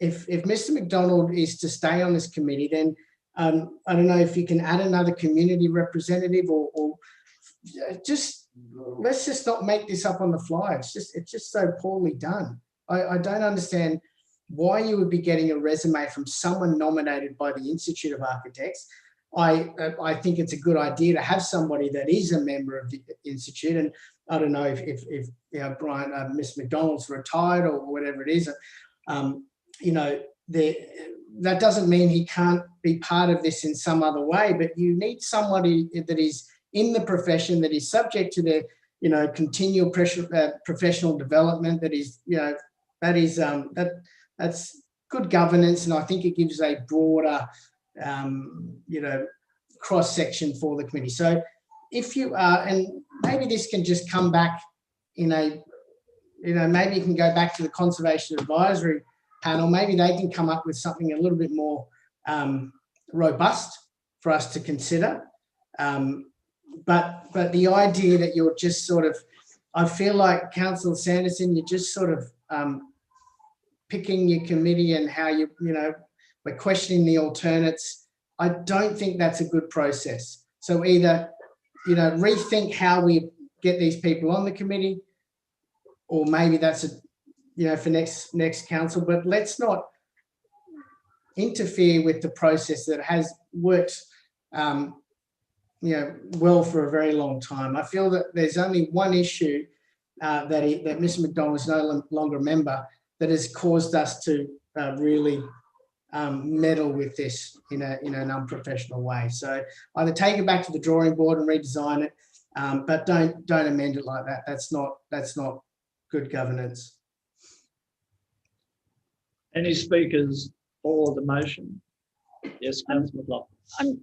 If Mr. McDonald is to stay on this committee, then I don't know if you can add another community representative or just let's just not make this up on the fly. It's just so poorly done. I don't understand why you would be getting a resume from someone nominated by the Institute of Architects. I think it's a good idea to have somebody that is a member of the institute, and I don't know if Brian, Mr. McDonald's retired or whatever it is. that doesn't mean he can't be part of this in some other way, but you need somebody that is in the profession, that is subject to the, continual professional development, that is, that's good governance. And I think it gives a broader, cross-section for the committee. So if you are, and maybe this can just come back in a, maybe you can go back to the Conservation Advisory Panel. Maybe they can come up with something a little bit more robust for us to consider. But the idea that you're just sort of, I feel like Councillor Sanderson, you're just sort of picking your committee and how we're questioning the alternates. I don't think that's a good process. So either, rethink how we get these people on the committee, or maybe that's for next council, but let's not interfere with the process that has worked, well for a very long time. I feel that there's only one issue that Mr. McDonald is no longer a member that has caused us to really meddle with this in an unprofessional way. So either take it back to the drawing board and redesign it, but don't amend it like that. That's not good governance. Any speakers for the motion? Yes, Councillor McLaughlin. I'm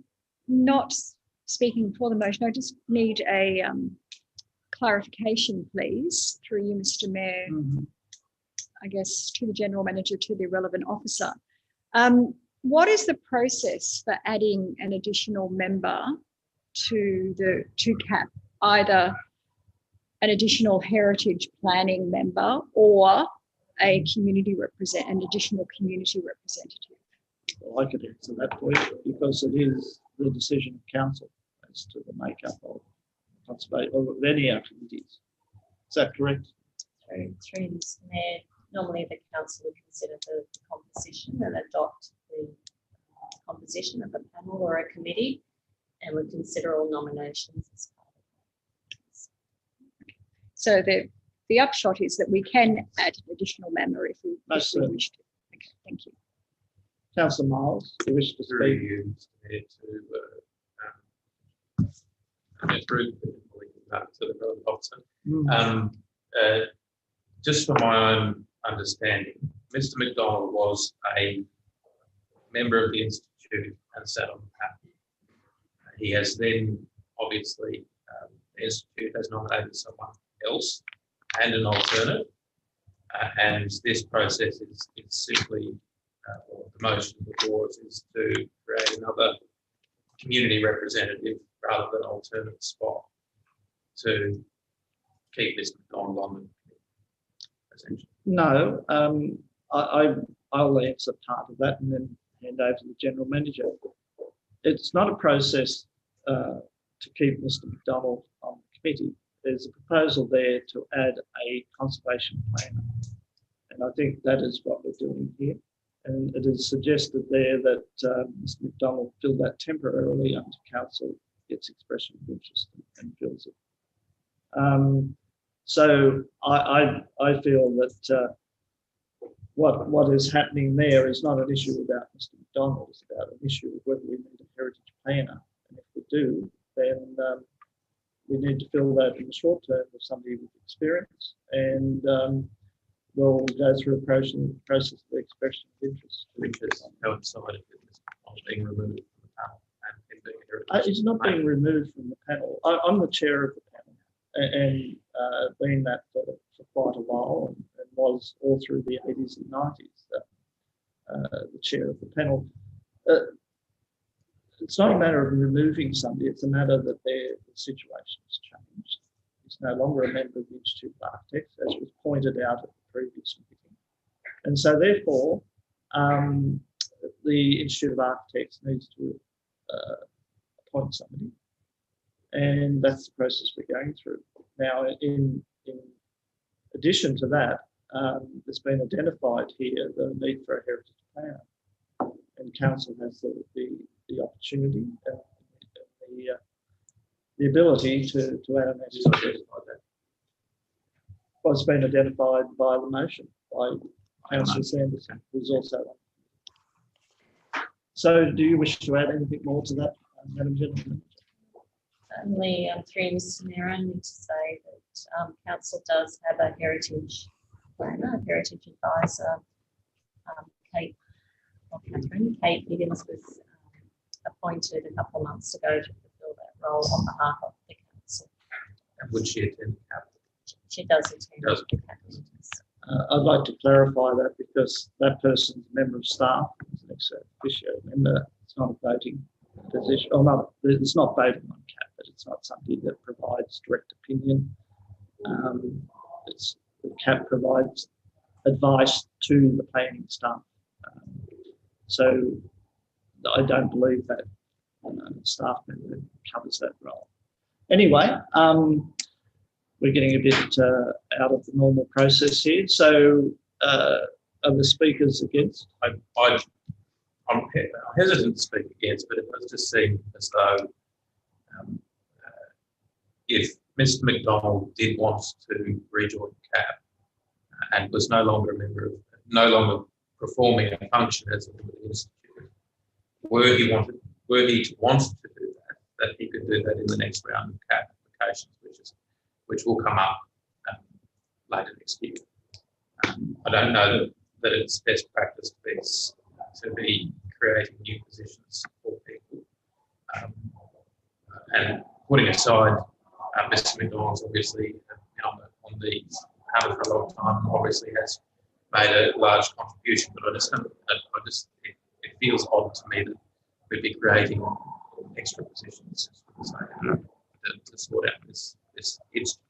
not speaking for the motion. I just need a clarification, please, through you, Mr. Mayor. I guess to the General Manager, to the relevant officer. What is the process for adding an additional member to CAP, either an additional heritage planning member or an additional community representative? Well, I could answer that for you because it is the decision of council as to the makeup of conservation of any activities. Is that correct? Through Mr. Mayor, normally the council would consider the composition and adopt the composition of a panel or a committee, and would consider all nominations as part of that. So the upshot is that we can add an additional member if we wish to. Okay, thank you. Councillor Miles, do you wish to speak? Through to the relevant officer. Just for my own understanding, Mr. McDonald was a member of the Institute and sat on the panel. He has then, obviously, the Institute has nominated someone else and an alternate, and this process is simply, or the motion before us is to create another community representative rather than alternate spot to keep Mr. McDonald on the committee, essentially. No, I'll answer part of that and then hand over to the General Manager. It's not a process to keep Mr. McDonald on the committee. There's a proposal there to add a conservation planner, and I think that is what we're doing here. And it is suggested there that Mr. McDonald fill that temporarily until council gets expression of interest and fills it. So I feel that what is happening there is not an issue about Mr. McDonald, it's about an issue of whether we need a heritage planner. And if we do, then we need to fill that in the short term with somebody with experience, and we'll go through a process of expression of interest. Which is coincided with Mr. McDonald being removed from the panel and him being a heritage. He's not being removed from the panel. I'm the chair of the panel, and been that for quite a while, and was all through the 80s and 90s the chair of the panel. It's not a matter of removing somebody, it's a matter that the situation has changed. He's no longer a member of the Institute of Architects, as was pointed out at the previous meeting. And so therefore, the Institute of Architects needs to appoint somebody. And that's the process we're going through. Now, in addition to that, there's been identified here the need for a heritage planner, and council has the opportunity and the ability to add an extra like that. What's been identified by the motion by Councillor Sanderson, who's also on. So do you wish to add anything more to that, Madam General Manager? Only through Mr. Mayor, only to say that council does have a heritage planner, a heritage advisor. Kate Higgins was appointed a couple of months ago to fulfil that role on behalf of the council. And would she attend the capital? She does attend Does. the capital. I'd like to clarify that because that person's a member of staff, it's an ex officio member. It's not a voting position, or not. It's not voting on CAP, but it's not somebody that provides direct opinion. The CAP provides advice to the planning staff. So I don't believe that staff member covers that role. Anyway, we're getting a bit out of the normal process here. So are the speakers against? I'm hesitant to speak against, but it does just seem as though if Mr. McDonald did want to rejoin CAP and was no longer a member of, no longer performing a function as a member of the institute, were he to want to do that he could do that in the next round of CAP applications, which will come up later next year. I don't know that it's best practice to be creating new positions for people. And putting aside Mr. McDonald's obviously on the panel for a long time, obviously has made a large contribution, but it feels odd to me that we'd be creating extra positions to sort out this institute.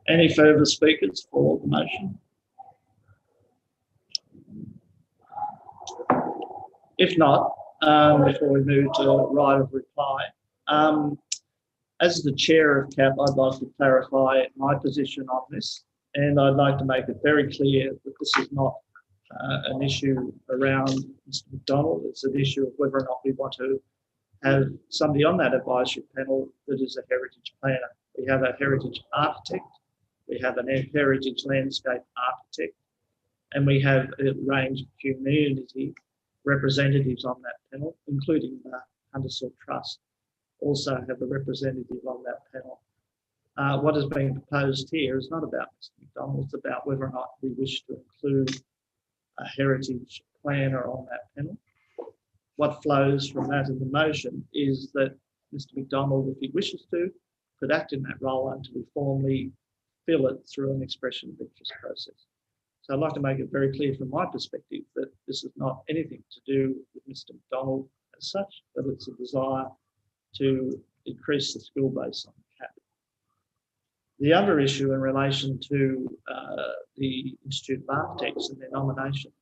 Any further speakers for the motion? If not, before we move to right of reply, as the chair of CAP, I'd like to clarify my position on this, and I'd like to make it very clear that this is not an issue around Mr. McDonald. It's an issue of whether or not we want to have somebody on that advisory panel that is a heritage planner. We have a heritage architect, we have a heritage landscape architect, and we have a range of community representatives on that panel, including the Huntersville Trust, also have a representative on that panel. What is being proposed here is not about Mr. McDonald, it's about whether or not we wish to include a heritage planner on that panel. What flows from that in the motion is that Mr. McDonald, if he wishes to, could act in that role until we formally fill it through an expression of interest process. So I'd like to make it very clear from my perspective that this is not anything to do with Mr. McDonald as such, but it's a desire to increase the skill base on CAP. The other issue in relation to the Institute of Architects and their nominations,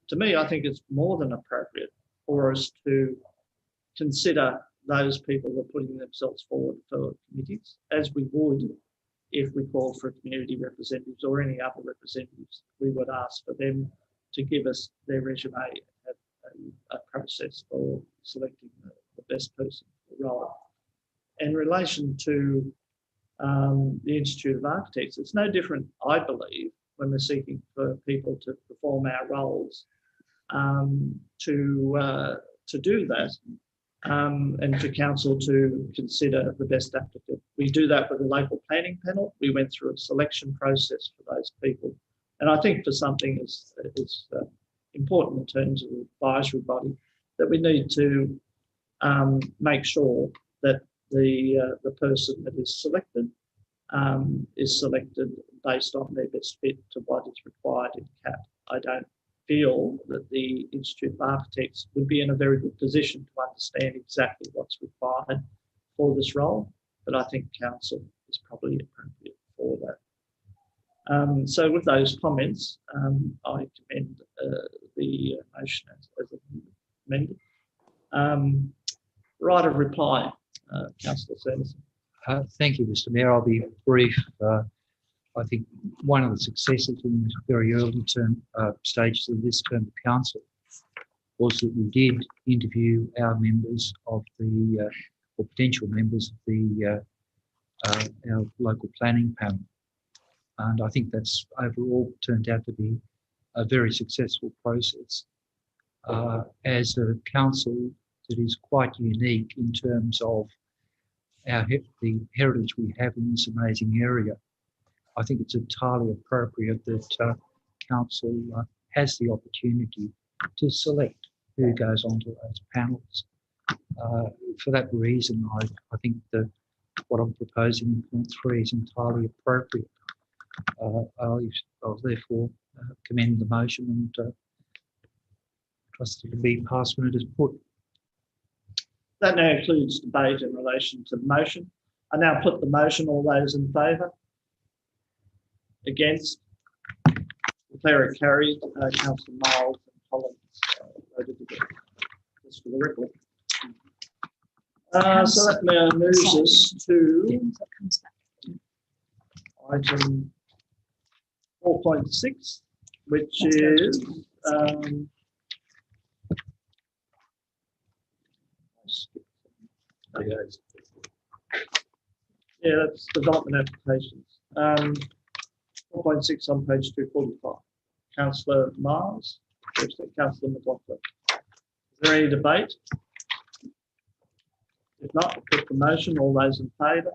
to me, I think it's more than appropriate for us to consider those people that are putting themselves forward for committees, as we would if we called for community representatives or any other representatives. We would ask for them to give us their resume and have a process for selecting the best person for the role. In relation to the Institute of Architects, it's no different, I believe, when we're seeking for people to perform our roles to do that, and for council to consider the best applicant. We do that with the local planning panel. We went through a selection process for those people. And I think for something as important in terms of the advisory body, that we need to make sure that the person that is selected based on their best fit to what is required in CAP. I don't feel that the Institute of Architects would be in a very good position to understand exactly what's required for this role, but I think council is probably appropriate for that. So with those comments, I commend the motion as amended. Right of reply, Councillor Sanderson. Thank you, Mr. Mayor. I'll be brief. I think one of the successes in the very early term stages of this term of council was that we did interview our members of the, or potential members of the our local planning panel. And I think that's overall turned out to be a very successful process. as a council that is quite unique in terms of the heritage we have in this amazing area. I think it's entirely appropriate that council has the opportunity to select who goes onto those panels. For that reason, I think that what I'm proposing in point 3 is entirely appropriate. I'll therefore commend the motion and trust it to be passed when it is put. That now includes debate in relation to the motion. I now put the motion. All those in favour? Against? Declare it carried. Councillor Miles and Collins voted against. Just for the record. So that now moves us to item 4.6, which is that's development applications. 4.6 on page 245. Councillor Miles, Councillor McLaughlin. Is there any debate? If not, I'll put the motion. All those in favour?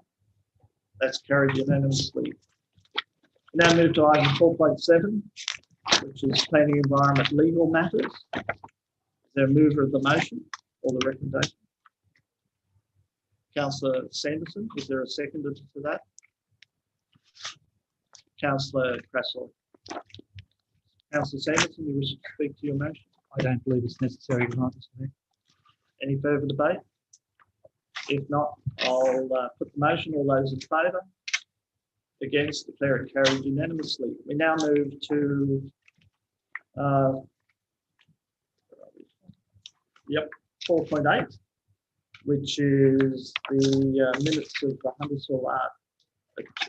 That's carried unanimously. We now move to item 4.7, which is planning, environment, legal matters. Is there a mover of the motion or the recommendation? Councillor Sanderson, is there a seconder to that? Councillor Krassel. Councillor Sanderson, you wish to speak to your motion? I don't believe it's necessary tonight, Mr. Mayor. Any further debate? If not, I'll put the motion. All those in favour? Against? Declare it carried unanimously. We now move to 4.8, which is the minutes of the Huntersville Art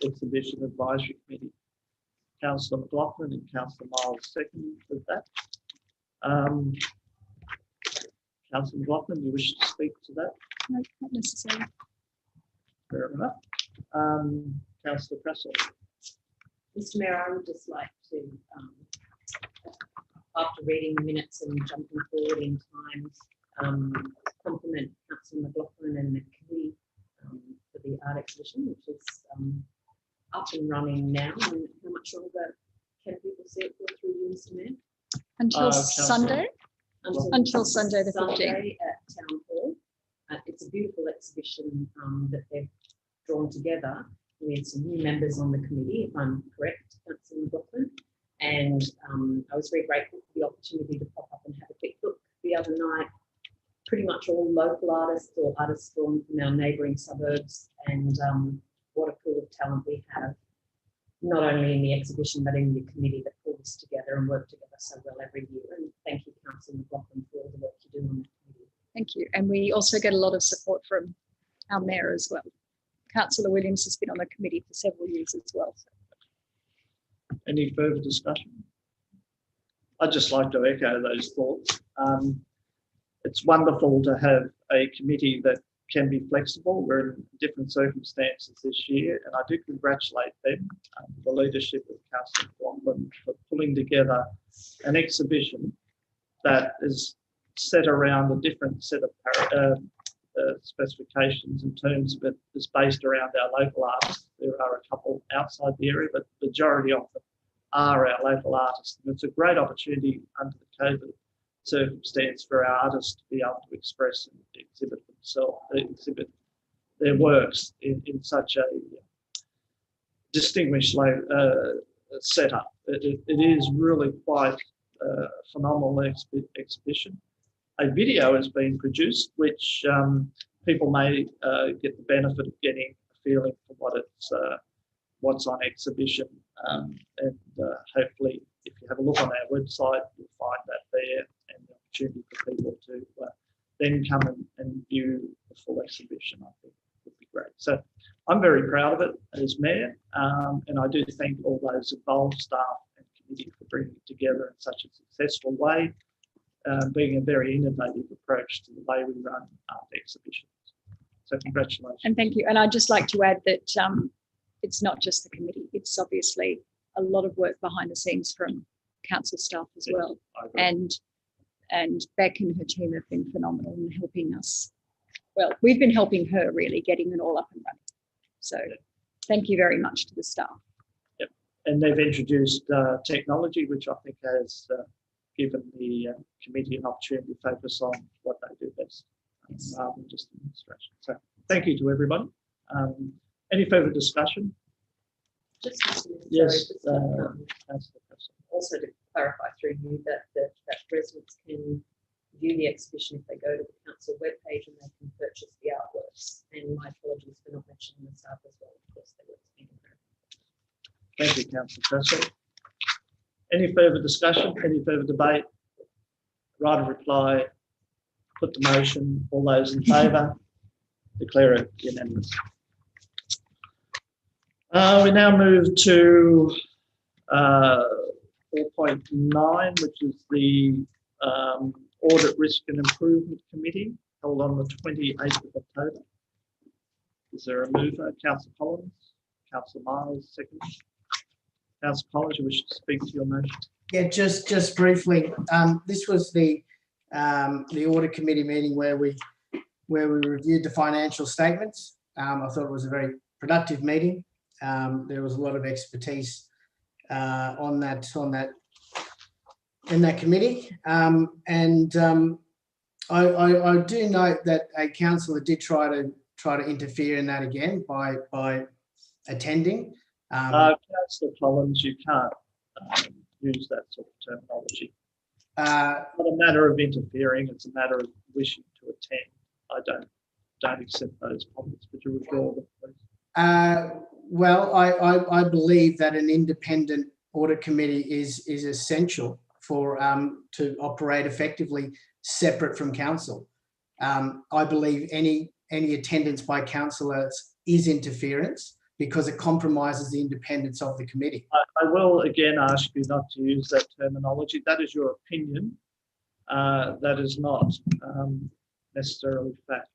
Exhibition Advisory Committee. Councillor McLaughlin and Councillor Miles seconded that. Councillor McLaughlin, you wish to speak to that? No, not necessary. Fair enough. Councillor Krassel. Mr. Mayor, I would just like to, after reading the minutes and jumping forward in time, compliment Councillor McLaughlin and the committee for the art exhibition, which is up and running now. And how much longer can people see it go through you, Mr. Mayor? Until Sunday? Until Sunday the 15th. Sunday at Town Hall. It's a beautiful exhibition that they've drawn together. We had some new members on the committee, if I'm correct, Councillor McLaughlin. And I was very grateful for the opportunity to pop up and have a quick look the other night. Pretty much all local artists or artists from our neighbouring suburbs, and what a pool of talent we have, not only in the exhibition but in the committee that pull this together and work together so well every year. And thank you, Councillor McLaughlin, for all the work you do on that committee. Thank you. And we also get a lot of support from our mayor as well. Councillor Williams has been on the committee for several years as well. Any further discussion? I'd just like to echo those thoughts. It's wonderful to have a committee that can be flexible. We're in different circumstances this year, and I do congratulate them, the leadership of Councillor McLaughlin, for pulling together an exhibition that is set around a different set of specifications in terms of it is based around our local artists. There are a couple outside the area, but the majority of them are our local artists. And it's a great opportunity under the COVID circumstance for our artists to be able to express and exhibit themselves, exhibit their works in such a distinguished setup. It is really quite a phenomenal exhibition. A video has been produced, which people may get the benefit of getting a feeling for what's on exhibition, and hopefully, if you have a look on our website, you'll find that there, and the opportunity for people to then come and view the full exhibition, I think would be great. So I'm very proud of it as mayor, and I do thank all those involved, staff and committee, for bringing it together in such a successful way, being a very innovative approach to the way we run art exhibitions. So congratulations. And thank you. And I'd just like to add that it's not just the committee, it's obviously a lot of work behind the scenes from council staff as well. And And Beck and her team have been phenomenal in helping us. Well, we've been helping her really getting it all up and running. So thank you very much to the staff. Yep. And they've introduced technology, which I think has given the committee an opportunity to focus on what they do best, rather than just administration. So thank you to everybody. Any further discussion? Just Yes. Also to clarify through you that residents can view the exhibition if they go to the council webpage and they can purchase the artworks. And my apologies for not mentioning the staff as well. Of course, they were speaking. Thank you, Councillor Sanderson. Any further discussion? Any further debate? Right of reply. Put the motion. All those in favour? Declare it unanimous. We now move to 4.9, which is the Audit, Risk and Improvement Committee, held on the 28th of October. Is there a mover? Councillor Collins, Councillor Miles, second. Councillor Collins, you wish to speak to your motion? Yeah, just briefly. This was the Audit Committee meeting where we reviewed the financial statements. I thought it was a very productive meeting. There was a lot of expertise in that committee, and I do note that a councillor did try to interfere in that again by attending. Councillor Collins, you can't use that sort of terminology. It's not a matter of interfering; it's a matter of wishing to attend. I don't accept those comments. Could you withdraw them, please? Well, I believe that an independent audit committee is essential for to operate effectively separate from council. I believe any attendance by councillors is interference because it compromises the independence of the committee. I will again ask you not to use that terminology. That is your opinion. That is not necessarily fact.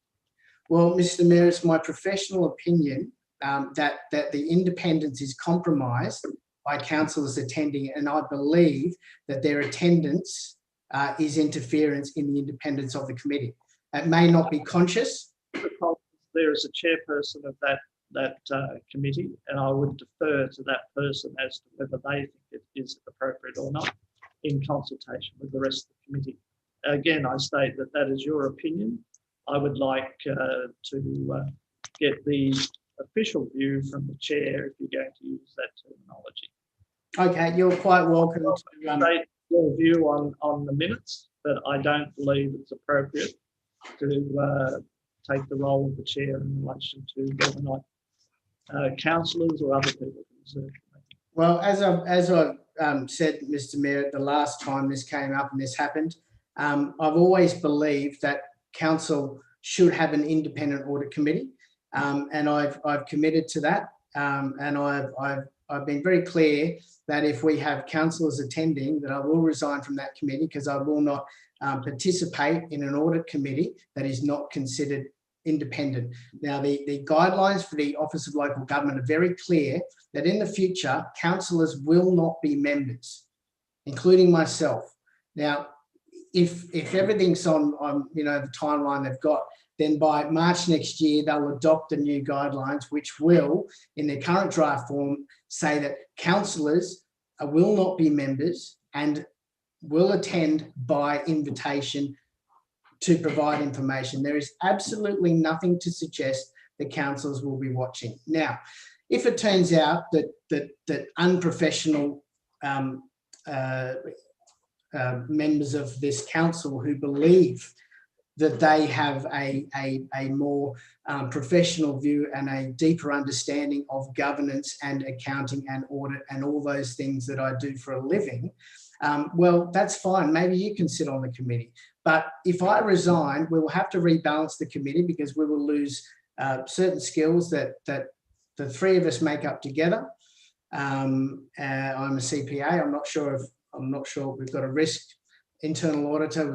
Well, Mr. Mayor, it's my professional opinion that the independence is compromised by councillors attending, and I believe that their attendance is interference in the independence of the committee. It may not be conscious. There is a chairperson of that committee, and I would defer to that person as to whether they think it is appropriate or not, in consultation with the rest of the committee. Again, I state that is your opinion. I would like to get the official view from the chair if you're going to use that terminology. Okay, you're quite welcome to state your view on the minutes, but I don't believe it's appropriate to take the role of the chair in relation to whether or not councillors or other people can serve. Well, as I said, Mr. Mayor, the last time this came up and this happened, I've always believed that council should have an independent audit committee, and I've committed to that, and I've been very clear that if we have councillors attending, that I will resign from that committee because I will not participate in an audit committee that is not considered independent. Now, the guidelines for the Office of Local Government are very clear that in the future, councillors will not be members, including myself. Now, if everything's on the timeline they've got, then by March next year, they'll adopt the new guidelines, which will, in their current draft form, say that councillors will not be members and will attend by invitation to provide information. There is absolutely nothing to suggest that councillors will be watching. Now, if it turns out that unprofessional members of this council who believe that they have a more professional view and a deeper understanding of governance and accounting and audit and all those things that I do for a living, well, that's fine. Maybe you can sit on the committee. But if I resign, we will have to rebalance the committee because we will lose certain skills that the three of us make up together. I'm a CPA. I'm not sure. We've got a risk internal auditor.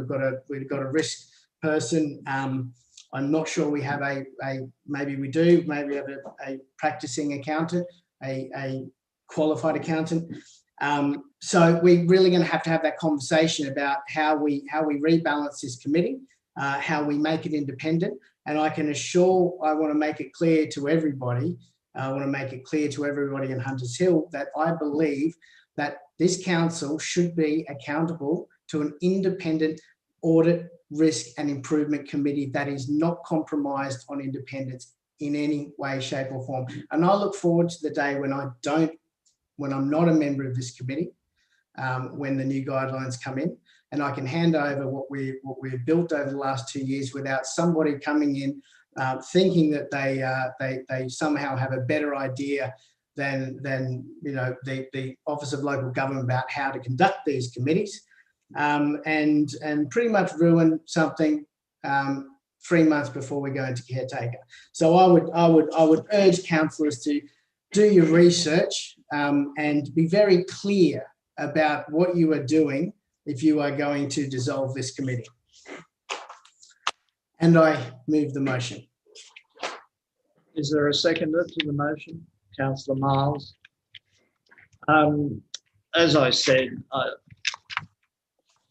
We've got a risk person. I'm not sure we have maybe we do. Maybe we have a practicing accountant, a qualified accountant. So we're really going to have that conversation about how we rebalance this committee, how we make it independent. And I can assure, I want to make it clear to everybody, I want to make it clear to everybody in Hunters Hill that I believe that this council should be accountable to an independent audit, risk and improvement committee that is not compromised on independence in any way, shape or form. And I look forward to the day when I'm not a member of this committee, when the new guidelines come in, and I can hand over what we've built over the last 2 years without somebody coming in thinking that they somehow have a better idea than the Office of Local Government about how to conduct these committees, and pretty much ruin something 3 months before we go into caretaker. So I would urge councillors to do your research and be very clear about what you are doing if you are going to dissolve this committee. And I move the motion. Is there a seconder to the motion? Councillor Miles. As I said,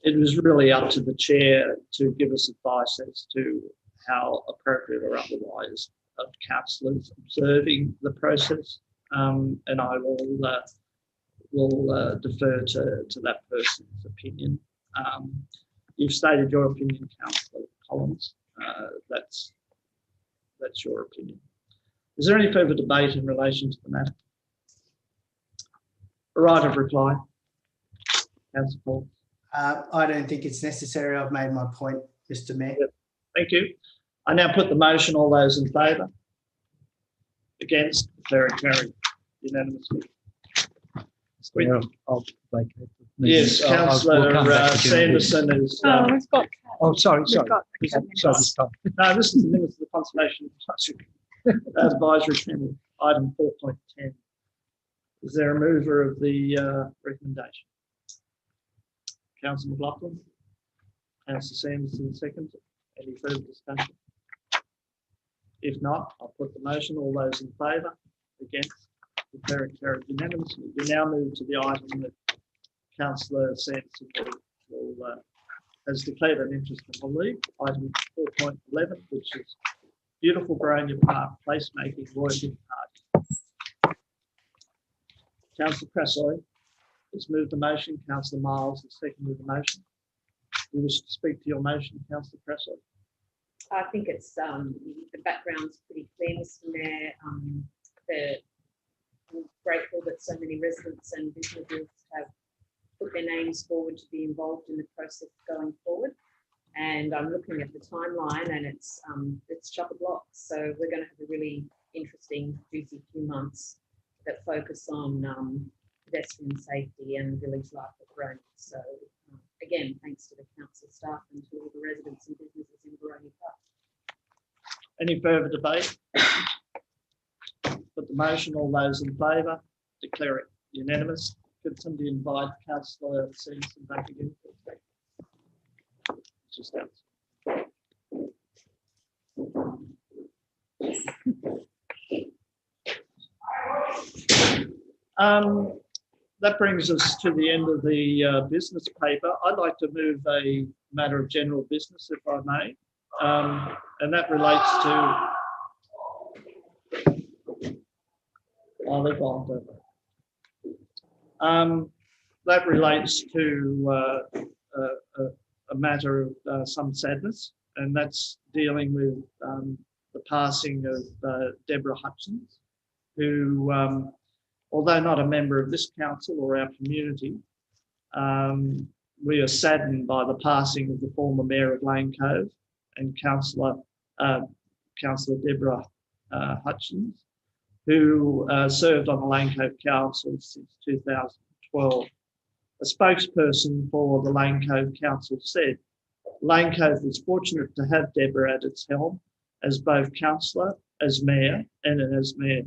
it was really up to the chair to give us advice as to how appropriate or otherwise of councillors observing the process, and I will defer to that person's opinion. You've stated your opinion, Councillor Collins. That's your opinion. Is there any further debate in relation to the matter? A right of reply, Councillor Paul. I don't think it's necessary. I've made my point, Mr. Mayor. Yep. Thank you. I now put the motion. All those in favour? Against? Carried unanimously. I'll vacate the meeting. Yes, We'll Councillor come back to general Sanderson is. We've got. Oh, sorry. We've got Is a it- couple Sorry. minutes. No, this is the minutes of the Conservation Advisory Panel, item 4.10. Is there a mover of the recommendation? Councillor McLaughlin. Councillor Sanderson, second. Any further discussion? If not, I'll put the motion. All those in favour? Against? Carried unanimously. We now move to the item that Councillor Sanderson has declared an interest in the leave, item 4.11, which is Beautiful Boronia Park placemaking working party. Councillor Crassoy has moved the motion. Councillor Miles has seconded the motion. You wish to speak to your motion, Councillor Crassoy? I think it's the background's pretty clear, Mr. Mayor. I'm grateful that so many residents and businesses have put their names forward to be involved in the process going forward. And I'm looking at the timeline, and it's chock-a-block. So we're going to have a really interesting, juicy few months that focus on pedestrian safety and village life at Boronia. So again, thanks to the council staff and to all the residents and businesses in Boronia Park. Any further debate? Put the motion. All those in favour? Declare it unanimous. Could somebody invite Councillor Sanderson back again? Just that brings us to the end of the business paper. I'd like to move a matter of general business, if I may, and that relates to. Oh, they're gone, don't they? That relates to a matter of some sadness, and that's dealing with the passing of Deborah Hutchins, who, although not a member of this council or our community, we are saddened by the passing of the former Mayor of Lane Cove and Councillor Deborah Hutchins, who served on the Lane Cove Council since 2012. A spokesperson for the Lane Cove Council said, Lane Cove was fortunate to have Deborah at its helm as both councillor, as mayor, and as mayor.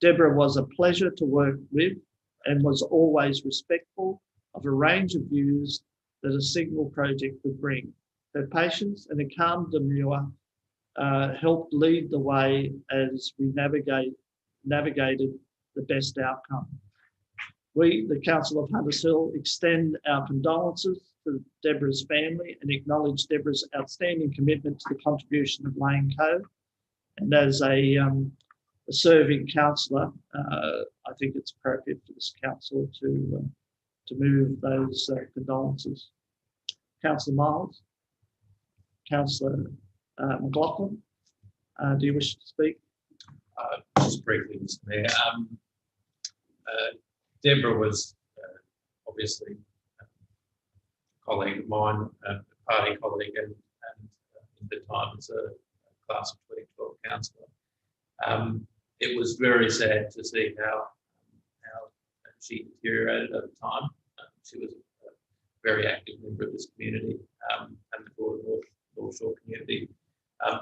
Deborah was a pleasure to work with and was always respectful of a range of views that a single project could bring. Her patience and a calm demeanour helped lead the way as we navigated the best outcome. We, the Council of Hunters Hill, extend our condolences to Deborah's family and acknowledge Deborah's outstanding commitment to the contribution of Lane Cove. And as a serving councillor, I think it's appropriate for this council to move those condolences. Councillor Miles, Councillor McLaughlin, do you wish to speak? Just briefly, Mr. Mayor. Deborah was obviously a colleague of mine, a party colleague, and at the time as a class of 2012 councillor. It was very sad to see how she deteriorated over time. She was a very active member of this community and the broader North Shore community.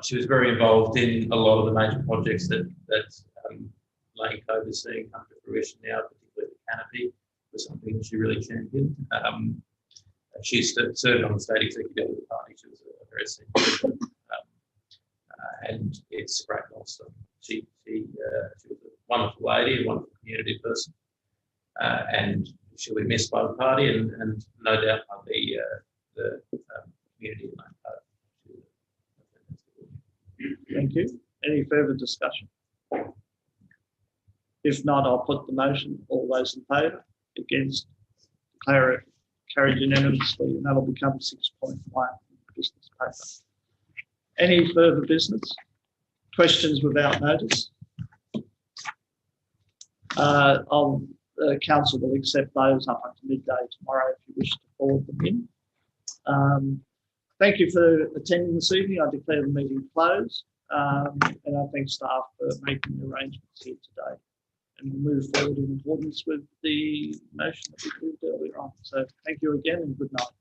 She was very involved in a lot of the major projects that Lane Cove is seeing come to fruition now, particularly the canopy was something that she really championed. She served on the state executive of the party. She was a very senior member, and it's a great loss. She was a wonderful lady, a wonderful community person, and she'll be missed by the party and no doubt by the community in Lane Cove. Thank you. Any further discussion? If not, I'll put the motion. All those in favour? Against? Carried unanimously, and that'll become 6.1 business paper. Any further business? Questions without notice? Council will accept those up until midday tomorrow if you wish to forward them in. Thank you for attending this evening. I declare the meeting closed, and I thank staff for making the arrangements here today. And we'll move forward in accordance with the motion that we moved earlier on. So thank you again and good night.